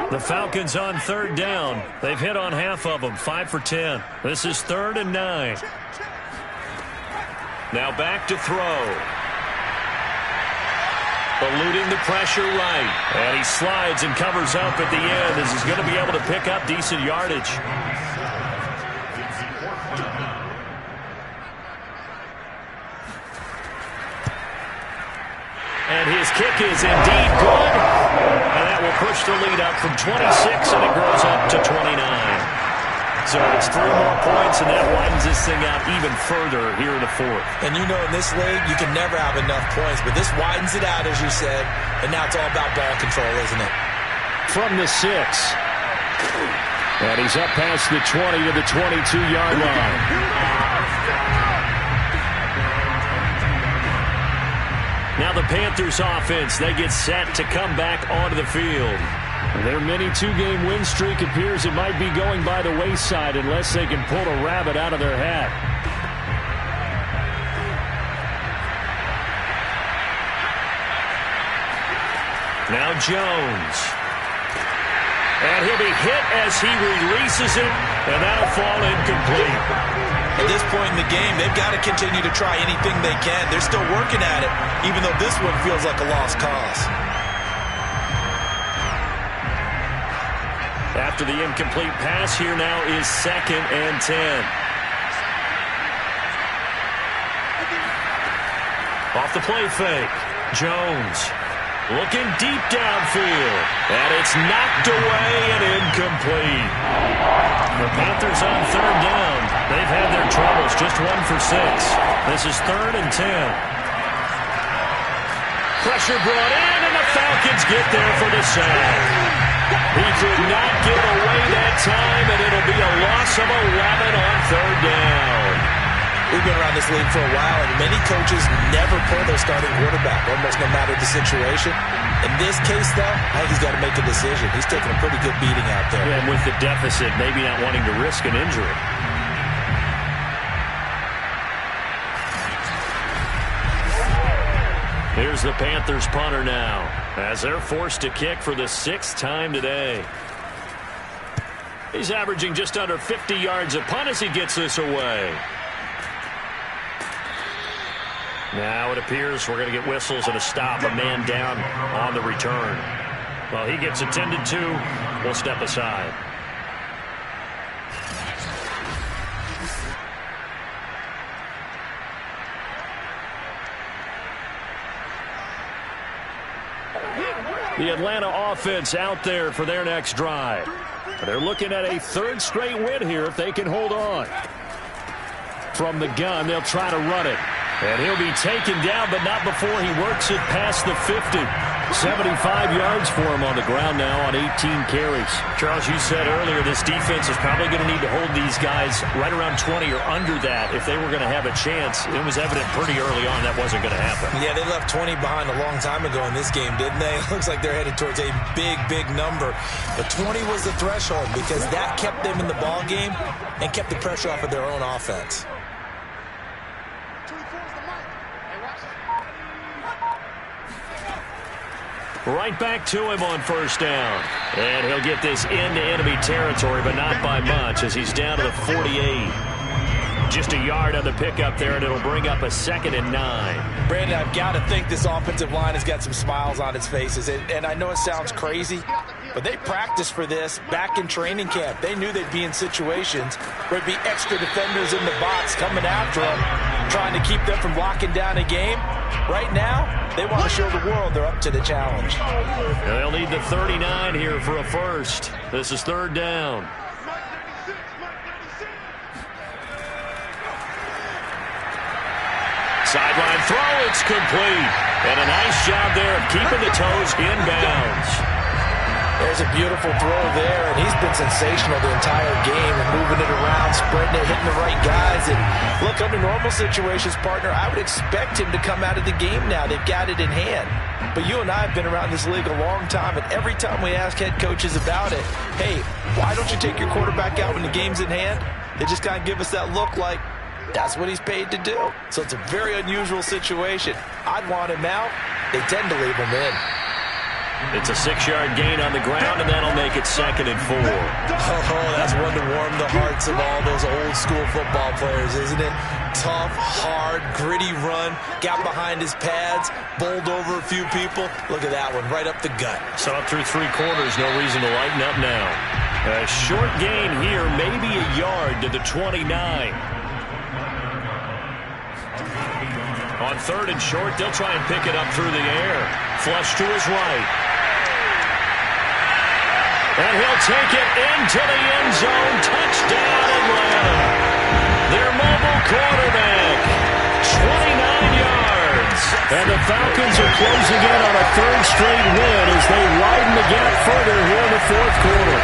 The Falcons on 3rd down. They've hit on half of them, 5 for 10. This is 3rd and 9. Now back to throw. Eluding the pressure right. And he slides and covers up at the end as he's going to be able to pick up decent yardage. And his kick is indeed good. And that will push the lead up from 26, and it grows up to 29. So it's 3 more points, and that widens this thing out even further here in the 4th. And you know in this league, you can never have enough points, but this widens it out, as you said, and now it's all about ball control, isn't it? From the 6. And he's up past the 20 to the 22-yard line. Now the Panthers offense, they get set to come back onto the field. Their mini 2-game win streak appears it might be going by the wayside unless they can pull a rabbit out of their hat. Now Jones. And he'll be hit as he releases it, and that'll fall incomplete. At this point in the game, they've got to continue to try anything they can. They're still working at it, even though this one feels like a lost cause. After the incomplete pass, here now is 2nd and 10. Off the play fake. Jones looking deep downfield. And it's knocked away and incomplete. The Panthers on 3rd down. They've had their troubles, just 1 for 6. This is 3rd and 10. Pressure brought in, and the Falcons get there for the sack. He could not get away that time, and it'll be a loss of 11 on 3rd down. We've been around this league for a while, and many coaches never pull their starting quarterback, almost no matter the situation. In this case, though, I think he's got to make a decision. He's taking a pretty good beating out there. Yeah, and with the deficit, maybe not wanting to risk an injury. Here's the Panthers punter now, as they're forced to kick for the 6th time today. He's averaging just under 50 yards a punt as he gets this away. Now it appears we're going to get whistles and a stop, a man down on the return. Well, he gets attended to. We'll step aside. The Atlanta offense out there for their next drive. They're looking at a 3rd straight win here if they can hold on. From the gun, they'll try to run it. And he'll be taken down, but not before he works it past the 50. 75 yards for him on the ground now on 18 carries. Charles, you said earlier this defense is probably going to need to hold these guys right around 20 or under that if they were going to have a chance. It was evident pretty early on that wasn't going to happen. Yeah, they left 20 behind a long time ago in this game, didn't they? It looks like they're headed towards a big, big number. But 20 was the threshold because that kept them in the ball game and kept the pressure off of their own offense. Right back to him on first down. And he'll get this into enemy territory, but not by much as he's down to the 48. Just a yard on the pickup there, and it'll bring up a 2nd and 9. Brandon, I've got to think this offensive line has got some smiles on its faces. And I know it sounds crazy, but they practiced for this back in training camp. They knew they'd be in situations where there'd be extra defenders in the box coming after them, trying to keep them from locking down a game. Right now, they want to show the world they're up to the challenge. They'll need the 39 here for a first. This is 3rd down. Sideline throw, it's complete. And a nice job there of keeping the toes inbounds. There's a beautiful throw there, and he's been sensational the entire game and moving it around, spreading it, hitting the right guys. And look, under normal situations, partner, I would expect him to come out of the game now. They've got it in hand. But you and I have been around this league a long time, and every time we ask head coaches about it, hey, why don't you take your quarterback out when the game's in hand? They just kind of give us that look like, that's what he's paid to do. So it's a very unusual situation. I'd want him out. They tend to leave him in. It's a 6-yard gain on the ground, and that'll make it 2nd and 4. Oh, that's one to warm the hearts of all those old-school football players, isn't it? Tough, hard, gritty run, got behind his pads, bowled over a few people. Look at that one, right up the gut. So up through 3 quarters, no reason to lighten up now. A short gain here, maybe a yard to the 29. On 3rd and short, they'll try and pick it up through the air. Flush to his right. And he'll take it into the end zone. Touchdown, Atlanta. Their mobile quarterback. 29 yards. And the Falcons are closing in on a 3rd straight win as they widen the gap further here in the 4th quarter.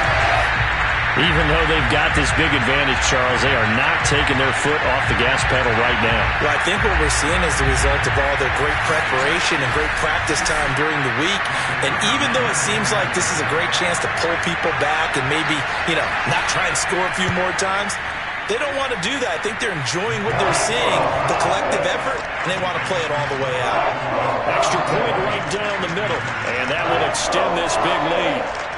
Even though they've got this big advantage, Charles, they are not taking their foot off the gas pedal right now. Well, I think what we're seeing is the result of all their great preparation and great practice time during the week. And even though it seems like this is a great chance to pull people back and maybe, not try and score a few more times, they don't want to do that. I think they're enjoying what they're seeing, the collective effort, and they want to play it all the way out. Extra point right down the middle, and that will extend this big lead.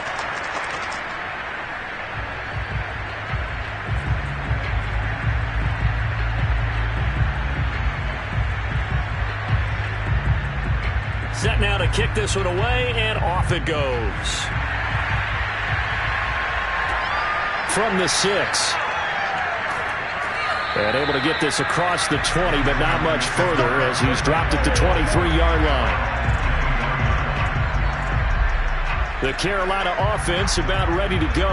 Set now to kick this one away, and off it goes. From the 6. And able to get this across the 20, but not much further as he's dropped at the 23-yard line. The Carolina offense about ready to go.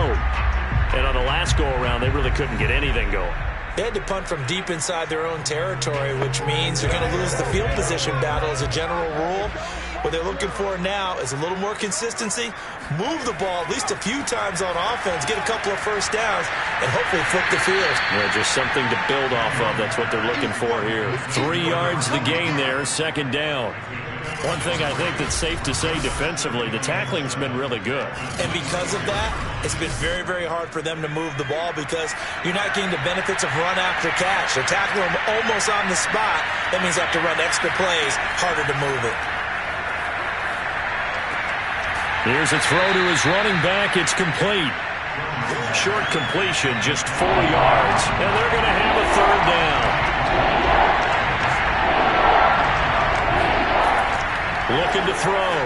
And on the last go-around, they really couldn't get anything going. They had to punt from deep inside their own territory, which means they're going to lose the field position battle as a general rule. What they're looking for now is a little more consistency, move the ball at least a few times on offense, get a couple of first downs, and hopefully flip the field. Yeah, just something to build off of. That's what they're looking for here. 3 yards the gain there, 2nd down. One thing I think that's safe to say defensively, the tackling's been really good. And because of that, it's been very, very hard for them to move the ball because you're not getting the benefits of run after catch. They're tackling them almost on the spot. That means they have to run extra plays, harder to move it. Here's a throw to his running back. It's complete. Short completion, just 4 yards. And they're going to have a 3rd down. Looking to throw.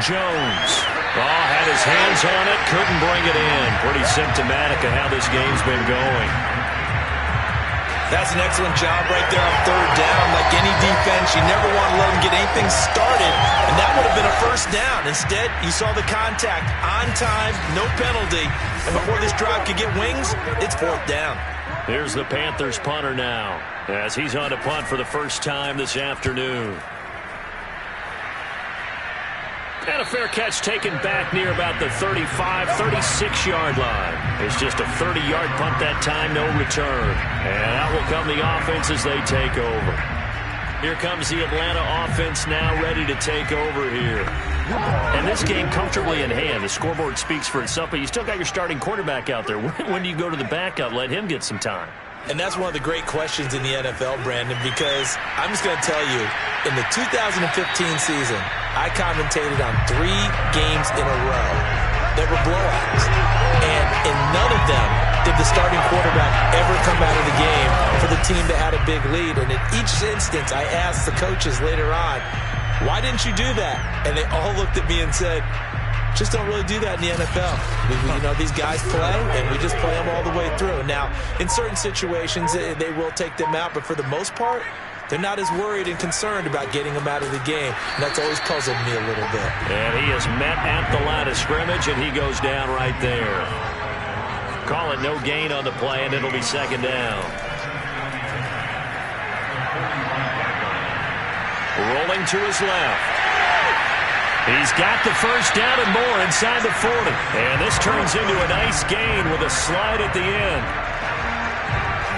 Jones. Had his hands on it. Couldn't bring it in. Pretty symptomatic of how this game's been going. That's an excellent job right there on 3rd down. Like any defense, you never want to let them get anything started, and that would have been a first down. Instead, you saw the contact on time, no penalty, and before this drive could get wings, it's 4th down. Here's the Panthers punter now as he's on to punt for the first time this afternoon. And a fair catch taken back near about the 35, 36-yard line. It's just a 30-yard punt that time, no return. And out will come the offense as they take over. Here comes the Atlanta offense now ready to take over here. And this game comfortably in hand. The scoreboard speaks for itself, but you still got your starting quarterback out there. When do you go to the backup, let him get some time? And that's one of the great questions in the NFL, Brandon, because I'm just going to tell you, in the 2015 season, I commentated on 3 games in a row that were blowouts. And in none of them did the starting quarterback ever come out of the game for the team that had a big lead. And in each instance, I asked the coaches later on, why didn't you do that? And they all looked at me and said, just don't really do that in the NFL. These guys play, and we just play them all the way through. Now, in certain situations, they will take them out, but for the most part, they're not as worried and concerned about getting them out of the game. And that's always puzzled me a little bit. And he is met at the line of scrimmage, and he goes down right there. Call it no gain on the play, and it'll be second down. Rolling to his left. He's got the first down and more inside the 40. And this turns into a nice gain with a slide at the end.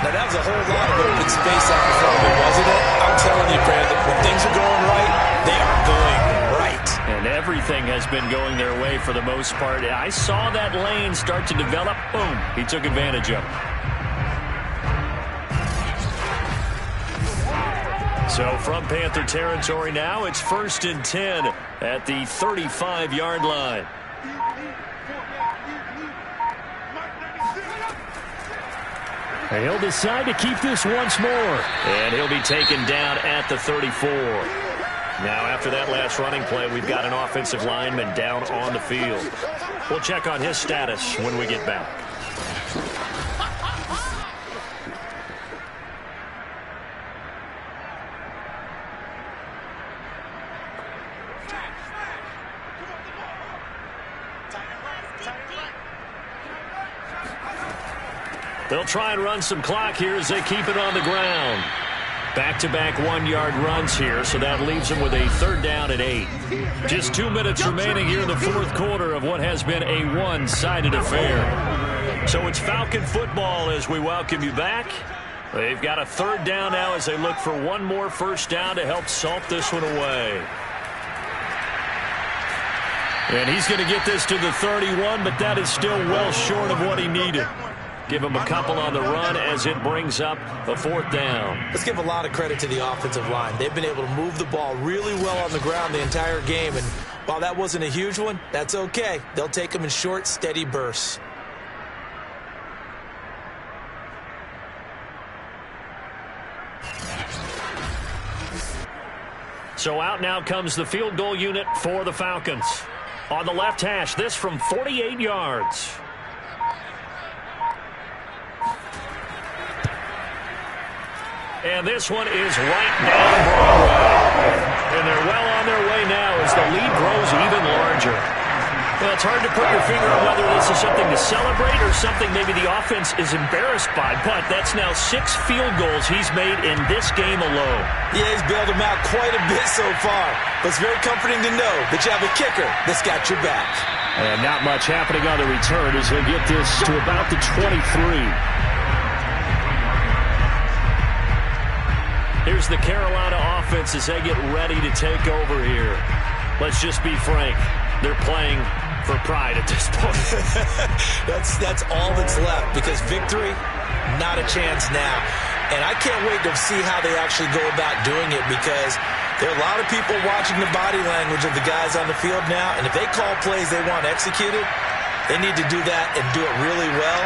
Now, that was a whole lot of open space out in front of him, wasn't it? I'm telling you, Brandon, when things are going right, they are going right. And everything has been going their way for the most part. I saw that lane start to develop. Boom. He took advantage of it. So from Panther territory now, it's 1st and 10 at the 35-yard line. And he'll decide to keep this once more. And he'll be taken down at the 34. Now, after that last running play, we've got an offensive lineman down on the field. We'll check on his status when we get back. They'll try and run some clock here as they keep it on the ground. Back-to-back 1-yard runs here, so that leaves them with a 3rd down and 8. Just 2 minutes remaining here in the 4th quarter of what has been a one-sided affair. So it's Falcon football as we welcome you back. They've got a 3rd down now as they look for one more first down to help salt this one away. And he's going to get this to the 31, but that is still well short of what he needed. Give him a couple on the run as it brings up the 4th down. Let's give a lot of credit to the offensive line. They've been able to move the ball really well on the ground the entire game. And while that wasn't a huge one, that's okay. They'll take them in short, steady bursts. So out now comes the field goal unit for the Falcons. On the left hash, this from 48 yards. And this one is right down Broadway. And they're well on their way now as the lead grows even larger. Well, it's hard to put your finger on whether this is something to celebrate or something maybe the offense is embarrassed by. But that's now 6 field goals he's made in this game alone. Yeah, he's bailed them out quite a bit so far. But it's very comforting to know that you have a kicker that's got your back. And not much happening on the return as they get this to about the 23. Here's the Carolina offense as they get ready to take over here. Let's just be frank. They're playing for pride at this point. That's all that's left because victory, not a chance now. And I can't wait to see how they actually go about doing it because there are a lot of people watching the body language of the guys on the field now. And if they call plays they want executed, they need to do that and do it really well.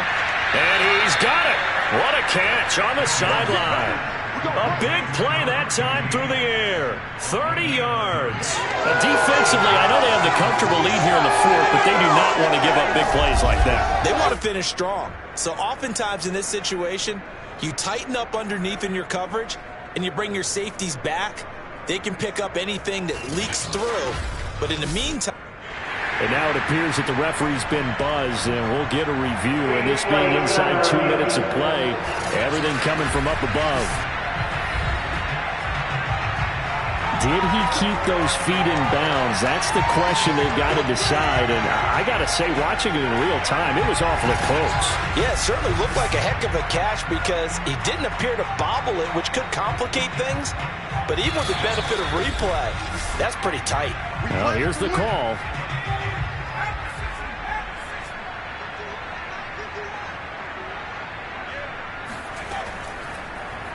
And he's got it. What a catch on the sideline. A big play that time through the air. 30 yards. Defensively, I know they have the comfortable lead here in the 4th, but they do not want to give up big plays like that. They want to finish strong. So oftentimes in this situation, you tighten up underneath in your coverage, and you bring your safeties back. They can pick up anything that leaks through. But in the meantime... And now it appears that the referee's been buzzed, and we'll get a review. And this being inside 2 minutes of play, everything coming from up above. Did he keep those feet in bounds? That's the question they've got to decide. And I got to say, watching it in real time, it was awfully close. Yeah, it certainly looked like a heck of a catch because he didn't appear to bobble it, which could complicate things. But even with the benefit of replay, that's pretty tight. Well, here's the call.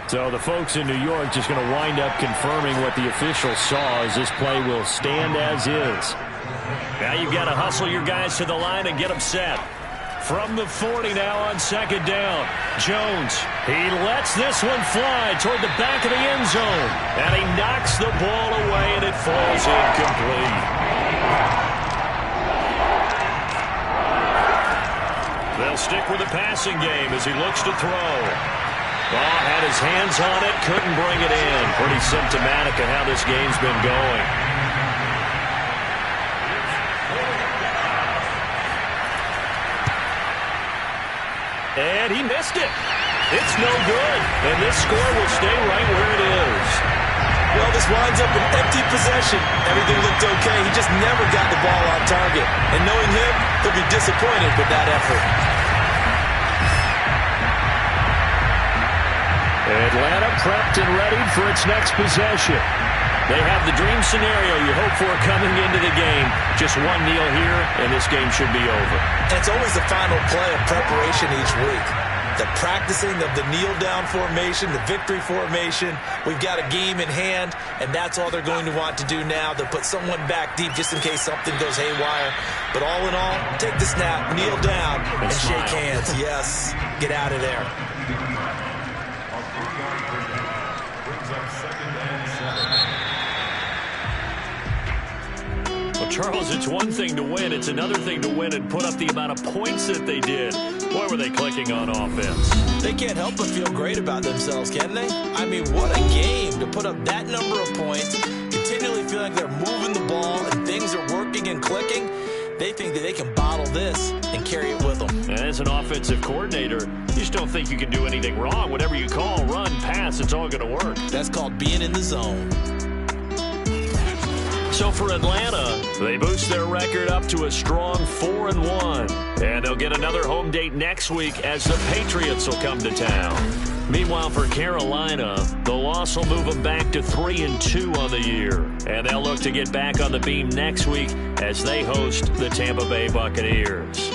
So the folks in New York just going to wind up confirming what the officials saw, as this play will stand as is. Now you've got to hustle your guys to the line and get them set. From the 40 now on second down. Jones, he lets this one fly toward the back of the end zone. And he knocks the ball away, and it falls incomplete. They'll stick with the passing game as he looks to throw. Ball had his hands on it, couldn't bring it in. Pretty symptomatic of how this game's been going. And he missed it. It's no good. And this score will stay right where it is. Well, this winds up an empty possession. Everything looked okay. He just never got the ball on target. And knowing him, he'll be disappointed with that effort. Atlanta prepped and ready for its next possession. They have the dream scenario you hope for coming into the game. Just one kneel here, and this game should be over. And it's always the final play of preparation each week. The practicing of the kneel-down formation, the victory formation. We've got a game in hand, and that's all they're going to want to do now. They'll put someone back deep just in case something goes haywire. But all in all, take the snap, kneel down, and shake hands. Yes, get out of there. Well, Charles, it's one thing to win. It's another thing to win and put up the amount of points that they did. Boy, were they clicking on offense. They can't help but feel great about themselves, can they? I mean, what a game to put up that number of points, continually feel like they're moving the ball and things are working and clicking. They think that they can bottle this and carry it with them. And as an offensive coordinator, you just don't think you can do anything wrong. Whatever you call, run, pass, it's all going to work. That's called being in the zone. So for Atlanta, they boost their record up to a strong 4-1. And they'll get another home date next week as the Patriots will come to town. Meanwhile, for Carolina, the loss will move them back to 3-2 on the year. And they'll look to get back on the beam next week as they host the Tampa Bay Buccaneers.